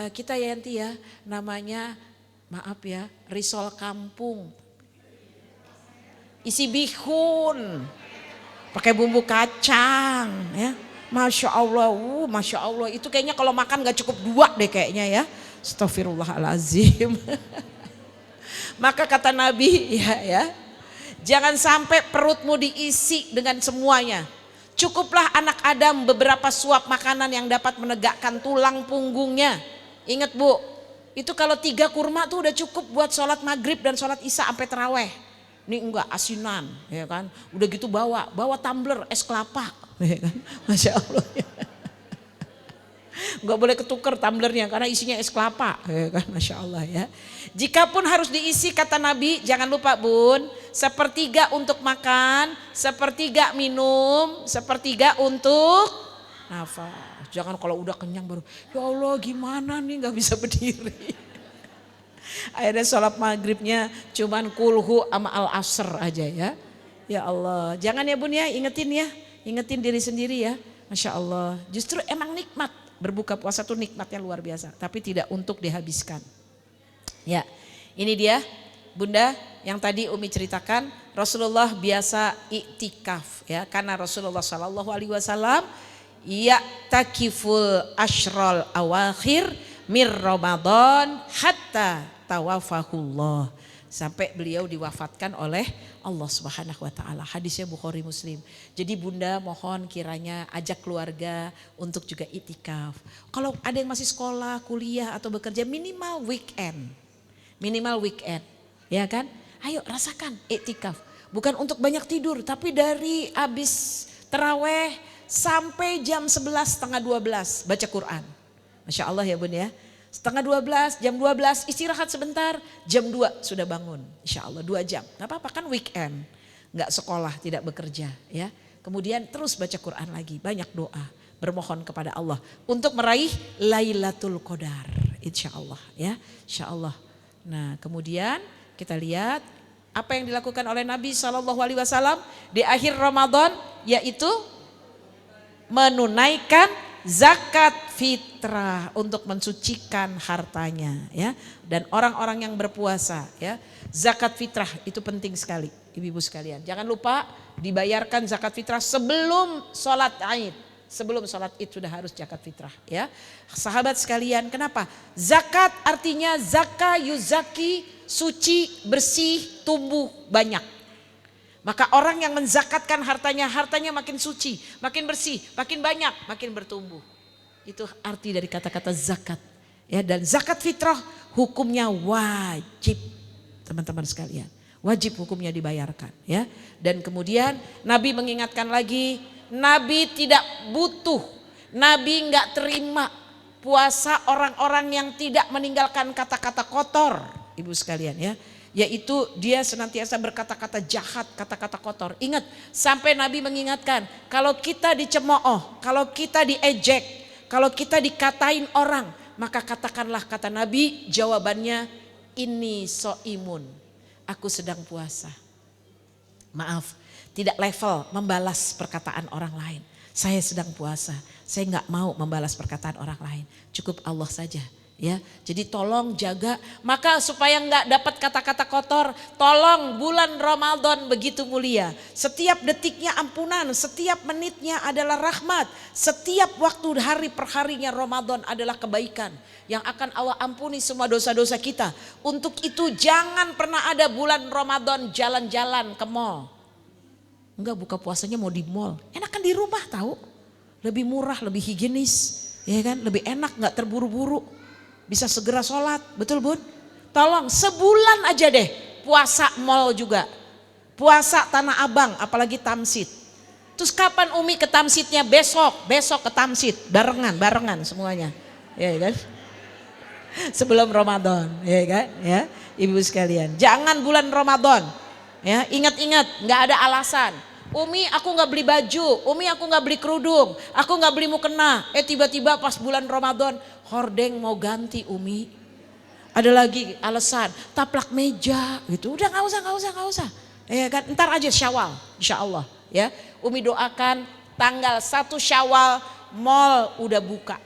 Speaker 1: Kita ya Yanti ya, namanya maaf ya, risol kampung. Isi bihun, pakai bumbu kacang ya. Masya Allah, itu kayaknya kalau makan gak cukup 2 deh kayaknya ya. Astaghfirullahaladzim. Maka kata Nabi ya, jangan sampai perutmu diisi dengan semuanya. Cukuplah anak Adam beberapa suap makanan yang dapat menegakkan tulang punggungnya. Ingat Bu, itu kalau 3 kurma tuh udah cukup buat sholat maghrib dan sholat isya sampai terawih. Ini enggak asinan, ya kan. Udah gitu bawa tumbler es kelapa, ya kan. Masya Allah. Enggak boleh ketuker tumblernya karena isinya es kelapa, ya kan. Masya Allah ya. Jikapun harus diisi kata Nabi, jangan lupa Bun, sepertiga untuk makan, sepertiga minum, sepertiga untuk nafas. Jangan kalau udah kenyang baru, ya Allah gimana nih nggak bisa berdiri. Akhirnya sholat maghribnya cuman kulhu sama al-asr aja ya. Ya Allah, jangan ya Bun ya, ingetin diri sendiri ya. Masya Allah, justru emang nikmat, berbuka puasa tuh nikmatnya luar biasa. Tapi tidak untuk dihabiskan. Ya, ini dia Bunda yang tadi Umi ceritakan, Rasulullah biasa iktikaf ya. Karena Rasulullah SAW takiful ashrol awakhir mir Ramadan hatta tawafahullah, sampai beliau diwafatkan oleh Allah Subhanahu wa taala. Hadisnya Bukhari Muslim. Jadi Bunda mohon kiranya ajak keluarga untuk juga iktikaf. Kalau ada yang masih sekolah, kuliah atau bekerja, minimal weekend. Ya kan? Ayo rasakan iktikaf. Bukan untuk banyak tidur, tapi dari habis taraweh sampai jam 11, setengah 12 baca Quran. Masya Allah ya Bun ya. Setengah 12, jam 12 istirahat sebentar, jam 2 sudah bangun. Insya Allah 2 jam, gak apa-apa kan weekend. Gak sekolah, tidak bekerja ya. Kemudian terus baca Quran lagi, banyak doa. Bermohon kepada Allah untuk meraih Lailatul Qadar. Insya Allah ya, insya Allah. Nah kemudian kita lihat apa yang dilakukan oleh Nabi SAW di akhir Ramadan, yaitu menunaikan zakat fitrah untuk mensucikan hartanya ya. Dan orang-orang yang berpuasa ya, zakat fitrah itu penting sekali ibu-ibu sekalian. Jangan lupa dibayarkan zakat fitrah sebelum sholat Id. Sebelum sholat Id sudah harus zakat fitrah ya. Sahabat sekalian, kenapa? Zakat artinya zaka yuzaki, suci, bersih, tumbuh banyak. Maka orang yang menzakatkan hartanya makin suci, makin bersih, makin banyak, makin bertumbuh. Itu arti dari kata-kata zakat. Ya, dan zakat fitrah hukumnya wajib, teman-teman sekalian. Wajib hukumnya dibayarkan. Ya. Dan kemudian Nabi mengingatkan lagi, Nabi tidak butuh, Nabi nggak terima puasa orang-orang yang tidak meninggalkan kata-kata kotor, ibu sekalian ya. Yaitu dia senantiasa berkata-kata jahat, kata-kata kotor. Ingat, sampai Nabi mengingatkan, kalau kita dicemooh, kalau kita diejek, kalau kita dikatain orang, maka katakanlah kata Nabi, jawabannya ini so'imun, aku sedang puasa. Maaf, tidak level membalas perkataan orang lain. Saya sedang puasa, saya nggak mau membalas perkataan orang lain. Cukup Allah saja. Ya, jadi tolong jaga, maka supaya nggak dapat kata-kata kotor, tolong bulan Ramadan begitu mulia. Setiap detiknya ampunan, setiap menitnya adalah rahmat, setiap waktu hari perharinya Ramadan adalah kebaikan yang akan Allah ampuni semua dosa-dosa kita. Untuk itu jangan pernah ada bulan Ramadan jalan-jalan ke mall. Enggak, buka puasanya mau di mall, enakan di rumah tahu, lebih murah, lebih higienis, ya kan, lebih enak, nggak terburu-buru. Bisa segera sholat, betul Bun? Tolong sebulan aja deh puasa mall juga. Puasa Tanah Abang, apalagi Tamsit. Terus kapan Umi ke Tamsitnya? Besok ke Tamsit, barengan semuanya. Ya kan? Sebelum Ramadan, ya kan? Ya, ibu sekalian. Jangan bulan Ramadan. Ya, ingat-ingat, nggak ada alasan. Umi aku nggak beli baju, Umi aku nggak beli kerudung, aku nggak beli mukena. Tiba-tiba pas bulan Ramadan, hordeng mau ganti Umi. Ada lagi alasan, taplak meja gitu. Udah nggak usah. Ya kan, ntar aja Syawal, insya Allah. Ya, Umi doakan tanggal 1 Syawal mall udah buka.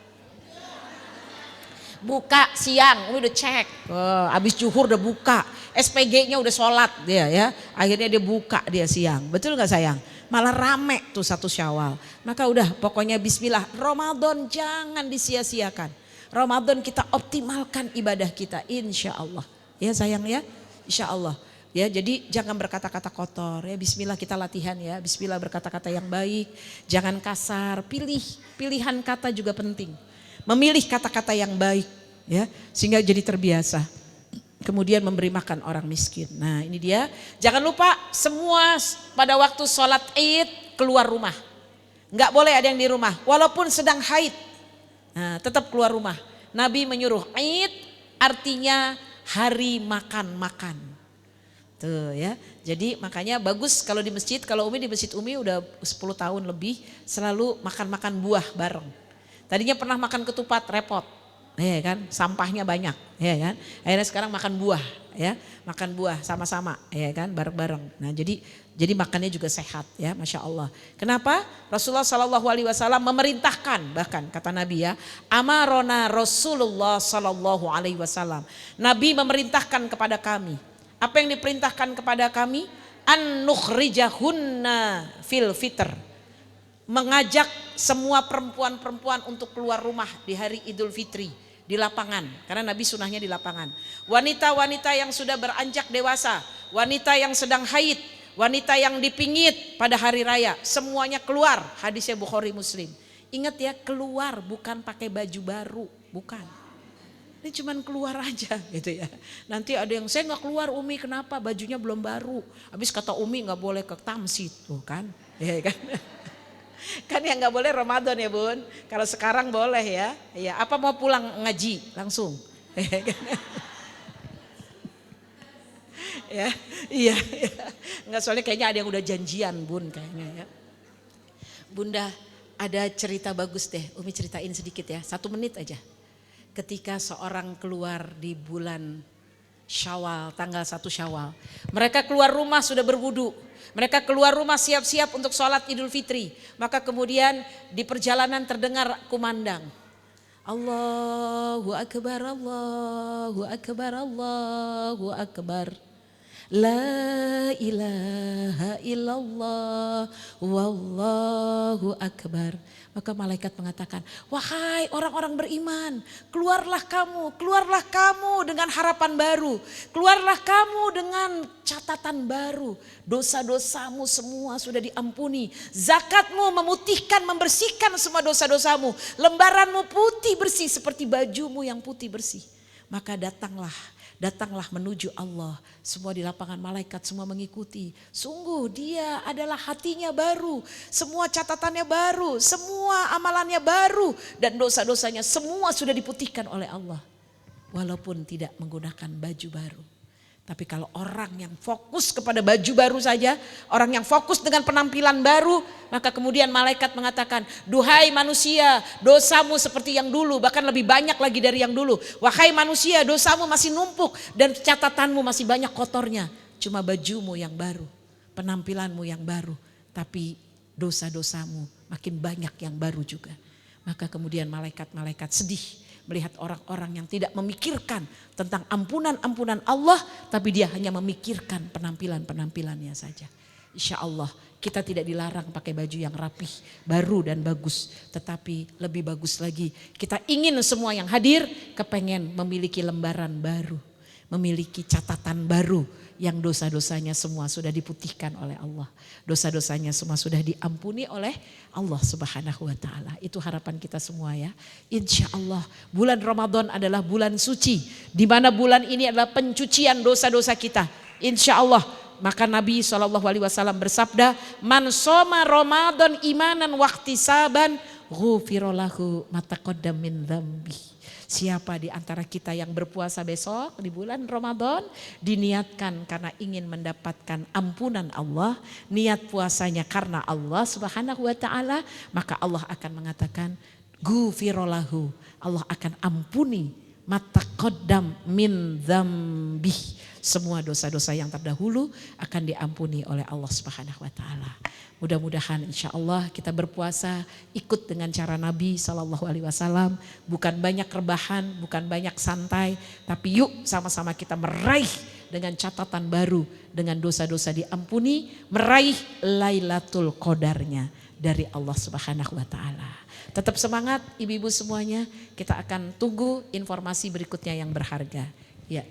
Speaker 1: Buka siang, Umi udah cek. Abis zuhur udah buka. SPG-nya udah sholat dia ya. Akhirnya dia buka dia siang. Betul gak sayang? Malah rame tuh 1 Syawal. Maka udah pokoknya bismillah. Ramadan jangan disia-siakan. Ramadan kita optimalkan ibadah kita. Insya Allah. Ya sayang ya. Insya Allah. Ya, jadi jangan berkata-kata kotor ya. Bismillah kita latihan ya. Bismillah berkata-kata yang baik. Jangan kasar. Pilihan kata juga penting. Memilih kata-kata yang baik ya. Sehingga jadi terbiasa. kemudian memberi makan orang miskin. Nah ini dia, jangan lupa semua pada waktu sholat Id keluar rumah. Enggak boleh ada yang di rumah, walaupun sedang haid. Nah, tetap keluar rumah. Nabi menyuruh, Id artinya hari makan-makan. Tuh ya, jadi makanya bagus kalau di masjid, kalau Umi di masjid Umi udah 10 tahun lebih selalu makan-makan buah bareng. Tadinya pernah makan ketupat, repot. Ya kan, sampahnya banyak, ya kan. Akhirnya sekarang makan buah, ya, makan buah sama-sama, ya kan, bareng-bareng. Nah, jadi makannya juga sehat, ya, masya Allah. Kenapa? Rasulullah Shallallahu Alaihi Wasallam memerintahkan, bahkan kata Nabi ya, amarona Rasulullah Shallallahu Alaihi Wasallam. Nabi memerintahkan kepada kami. Apa yang diperintahkan kepada kami? An nukhrijahunna fil fitr. Mengajak semua perempuan-perempuan untuk keluar rumah di hari Idul Fitri. Di lapangan, karena Nabi sunahnya di lapangan. Wanita-wanita yang sudah beranjak dewasa, wanita yang sedang haid, wanita yang dipingit pada hari raya, semuanya keluar. Hadisnya Bukhari Muslim. Ingat ya, keluar bukan pakai baju baru, bukan. Ini cuman keluar aja gitu ya. Nanti ada yang, saya nggak keluar Umi, kenapa? Bajunya belum baru. Habis kata Umi nggak boleh ke tamsid, tuh kan? Ya kan? Kan yang nggak boleh Ramadan ya Bun. Kalau sekarang boleh ya. Ya, apa mau pulang ngaji langsung? Ya, iya. Nggak, soalnya kayaknya ada yang udah janjian Bun kayaknya ya. Bunda, ada cerita bagus deh. Umi ceritain sedikit ya, 1 menit aja. Ketika seorang keluar di bulan Syawal, tanggal 1 Syawal. Mereka keluar rumah sudah berwudu. Mereka keluar rumah siap-siap untuk sholat Idul Fitri. Maka kemudian di perjalanan terdengar kumandang. Allahu Akbar, Allahu Akbar, Allahu Akbar. La ilaha illallah, wallahu akbar. Maka malaikat mengatakan, wahai orang-orang beriman, keluarlah kamu dengan harapan baru. Keluarlah kamu dengan catatan baru. Dosa-dosamu semua sudah diampuni. Zakatmu memutihkan, membersihkan semua dosa-dosamu. Lembaranmu putih bersih seperti bajumu yang putih bersih. Maka datanglah menuju Allah. Semua di lapangan malaikat semua mengikuti. Sungguh dia adalah hatinya baru. Semua catatannya baru. Semua amalannya baru. Dan dosa-dosanya semua sudah diputihkan oleh Allah. Walaupun tidak menggunakan baju baru. Tapi kalau orang yang fokus kepada baju baru saja, orang yang fokus dengan penampilan baru, maka kemudian malaikat mengatakan, duhai manusia, dosamu seperti yang dulu, bahkan lebih banyak lagi dari yang dulu. Wahai manusia, dosamu masih numpuk dan catatanmu masih banyak kotornya. Cuma bajumu yang baru, penampilanmu yang baru, tapi dosa-dosamu makin banyak yang baru juga. Maka kemudian malaikat-malaikat sedih melihat orang-orang yang tidak memikirkan tentang ampunan-ampunan Allah, tapi dia hanya memikirkan penampilan-penampilannya saja. Insya Allah kita tidak dilarang pakai baju yang rapih, baru dan bagus. Tetapi lebih bagus lagi, kita ingin semua yang hadir kepengen memiliki lembaran baru, memiliki catatan baru yang dosa-dosanya semua sudah diputihkan oleh Allah. Dosa-dosanya semua sudah diampuni oleh Allah Subhanahu wa ta'ala. Itu harapan kita semua ya. Insya Allah bulan Ramadan adalah bulan suci. Di mana bulan ini adalah pencucian dosa-dosa kita. Insya Allah. Maka Nabi SAW bersabda, man soma Ramadan imanan wahtisaban ghufirallahu ma taqaddam min dzambi. Siapa di antara kita yang berpuasa besok di bulan Ramadan diniatkan karena ingin mendapatkan ampunan Allah, niat puasanya karena Allah Subhanahu wa ta'ala, maka Allah akan mengatakan ghufirallahu, Allah akan ampuni ma taqaddam min dzambi. Semua dosa-dosa yang terdahulu akan diampuni oleh Allah Subhanahu wa ta'ala. Mudah-mudahan insya Allah kita berpuasa ikut dengan cara Nabi SAW. Bukan banyak rebahan, bukan banyak santai. Tapi yuk sama-sama kita meraih dengan catatan baru. Dengan dosa-dosa diampuni, meraih Lailatul Qadarnya dari Allah Subhanahu wa ta'ala. Tetap semangat ibu-ibu semuanya, kita akan tunggu informasi berikutnya yang berharga. Ya.